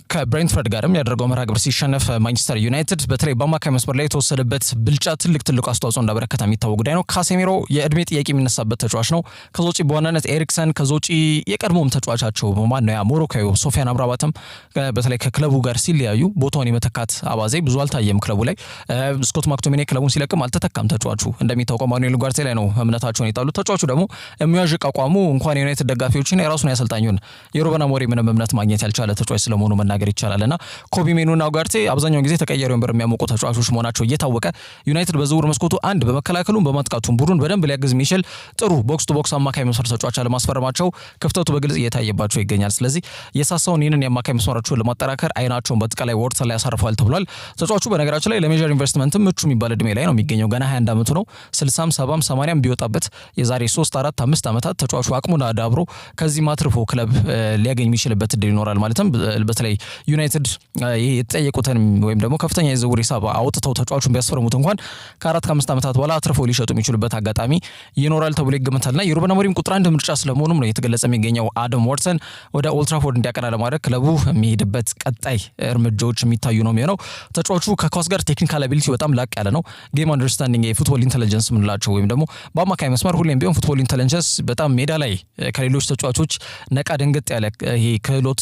ከብሬንትፈርድ ጋርም ያደረገው መርሃ ግብር ሲሸነፍ ማንቸስተር ዩናይትድ በተለይ በአማካይ መስመር ላይ የተወሰደበት ብልጫ ትልቅ አስተዋጽኦ እንዳበረከተ የሚታወቅ ጉዳይ ነው። ካሴሚሮ የእድሜ ጥያቄ የሚነሳበት ተጫዋች ነው። ከዛ ውጪ በዋናነት ኤሪክሰን፣ ከዛ ውጪ የቀድሞም ተጫዋቻቸው ማነው ያ ሞሮካዊው ሶፊያን አምራባትም በተለይ ከክለቡ ጋር ሲለያዩ ቦታውን የመተካት አባዜ ብዙ አልታየም ክለቡ ላይ። ስኮት ማክቶሚኔ ክለቡን ሲለቅም አልተተካም ተጫዋቹ። እንደሚታወቀው ማኑኤል ኡጋርቴ ላይ ነው እምነታቸውን የጣሉት። ተጫዋቹ ደግሞ የሚያዥቅ አቋሙ እንኳን የዩናይትድ ደጋፊዎችን የራሱን ያሰልጣኙን የሩበን አሞሪምን እምነት ማግኘት ያልቻለ ተጫዋች ስለመሆኑ መናገር ይቻላልና ኮቢ ሜኑና ኡጋርቴ አብዛኛውን ጊዜ ተቀያሪ ወንበር የሚያሞቁ ተጫዋቾች መሆናቸው እየታወቀ ዩናይትድ በዝውውር መስኮቱ አንድ በመከላከሉም በማጥቃቱም ቡድን በደንብ ሊያግዝ የሚችል ጥሩ ቦክስ ቱ ቦክስ አማካይ መስመር ተጫዋች ለማስፈረማቸው ክፍተቱ በግልጽ እየታየባቸው ይገኛል። ስለዚህ የሳሳውን ይህንን የአማካይ መስመራቸውን ለማጠናከር አይናቸውን በአጠቃላይ ዋርተን ላይ ያሳርፈዋል ተብሏል። ተጫዋቹ በነገራችን ላይ ለሜጀር ኢንቨስትመንትም ምቹ የሚባል እድሜ ላይ ነው የሚገኘው። ገና 21 ዓመቱ ነው። 60 70 80 ቢወጣበት የዛሬ 3 4 5 ዓመታት ተጫዋቹ አቅሙን አዳብሮ ከዚህ ማትርፎ ክለብ ሊያገኝ የሚችልበት እድል ይኖራል። ማለትም በተለይ ዩናይትድ የተጠየቁትን ወይም ደግሞ ከፍተኛ የዝውውር ሂሳብ አውጥተው ተጫዋቹን ቢያስፈርሙት እንኳን ከ4-5 ዓመታት በኋላ አትርፎ ሊሸጡ የሚችሉበት አጋጣሚ ይኖራል ተብሎ ይገመታልና የሩበን አሞሪም ቁጥር 1 ምርጫ ስለመሆኑም ነው የተገለጸ የሚገኘው። አደም ዋትሰን ወደ ኦልድ ትራፎርድ እንዲያቀና ለማድረግ ክለቡ የሚሄድበት ቀጣይ እርምጃዎች የሚታዩ ነው የሚሆነው። ተጫዋቹ ከኳስ ጋር ቴክኒካል አቢሊቲ በጣም ላቅ ያለ ነው። ጌም አንደርስታንዲንግ የፉትቦል ኢንተለጀንስ ምንላቸው ወይም ደግሞ በአማካይ መስመር ሁሌም ቢሆን ፉትቦል ኢንተለጀንስ በጣም ሜዳ ላይ ከሌሎች ተጫዋቾች ነቃ ደንገጥ ያለ ይሄ ክህሎት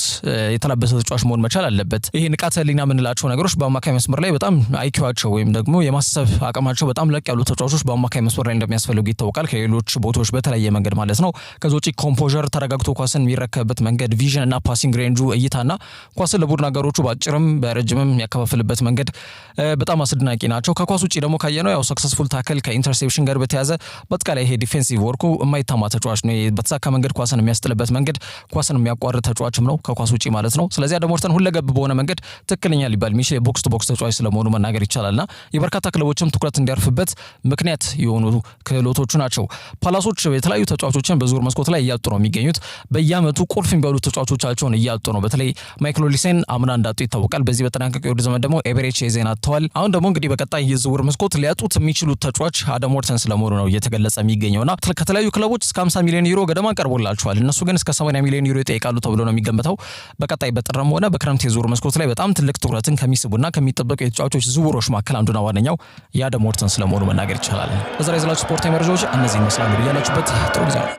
የተላበሰ ተጫዋች መሆን መቻል አለበት። ይሄ ንቃተ ህሊና የምንላቸው ነገሮች በአማካይ መስመር ላይ በጣም አይኪዋቸው ወይም ደግሞ የማሰብ አቅማቸው በጣም ላቅ ያሉ ተጫዋቾች በአማካይ መስመር ላይ እንደሚያስፈልጉ ይታወቃል፣ ከሌሎች ቦታዎች በተለየ መንገድ ማለት ነው። ከዛ ውጪ ኮምፖዠር ተረጋግቶ ኳስን የሚረከብበት መንገድ፣ ቪዥን እና ፓሲንግ ሬንጁ እይታና ኳስን ለቡድን አጋሮቹ በአጭርም በረጅምም ያከፋፍልበት መንገድ በጣም አስደናቂ ናቸው። ከኳስ ውጪ ደግሞ ካየነው ያው ሰክሰስፉል ታክል ከኢንተርሴፕሽን ጋር በተያዘ በአጠቃላይ ይሄ ዲፌንሲቭ ወርኩ የማይታማ ተጫዋች ነው። በተሳካ መንገድ ኳስን የሚያስጥልበት መንገድ፣ ኳስን የሚያቋርጥ ተጫዋችም ነው ከኳስ ውጪ ማለት ነው። ስለዚህ አደም ዋትሰን ሁለገብ በሆነ መንገድ ትክክለኛ ሊባል የሚችል የቦክስ ቱ ቦክስ ተጫዋች ስለመሆኑ መናገር ይቻላልና የበርካታ ክለቦችም ትኩረት እንዲያርፍበት ምክንያት የሆኑ ክህሎቶቹ ናቸው። ፓላሶች የተለያዩ ተጫዋቾችን በዝውውር መስኮት ላይ እያጡ ነው የሚገኙት። በየአመቱ ቁልፍ የሚባሉ ተጫዋቾቻቸውን እያጡ ነው። በተለይ ማይክል ኦሊሴን አምና እንዳጡ ይታወቃል። በዚህ በተጠናቀቀው የውድድር ዘመን ደግሞ ኤቤሬቺ ኤዜን አጥተዋል። አሁን ደግሞ እንግዲህ በቀጣይ የዝውውር መስኮት ሊያጡት የሚችሉት ተጫዋች አደም ዋትሰን ስለመሆኑ ነው እየተገለጸ የሚገኘውና ከተለያዩ ክለቦች እስከ 50 ሚሊዮን ዩሮ ገደማ ቀርቦላቸዋል። እነሱ ግን እስከ 80 ሚሊዮን ዩሮ ይጠይቃሉ ተብሎ ነው የሚገመተው። በቀጣይ በጥርም ሆነ በክረምት የዝውውር መስኮት ላይ በጣም ትልቅ ትኩረትን ከሚስቡና ከሚጠበቁ የተጫዋቾች ዝውውሮች መካከል አንዱና ዋነኛው የአደም ዋትሰን ስለመሆኑ መናገር ይቻላል። ለዛሬ ያላችሁ ስፖርታዊ መረጃዎች እነዚህ ይመስላሉ። ያላችሁበት ጥሩ ጊዜ ነው።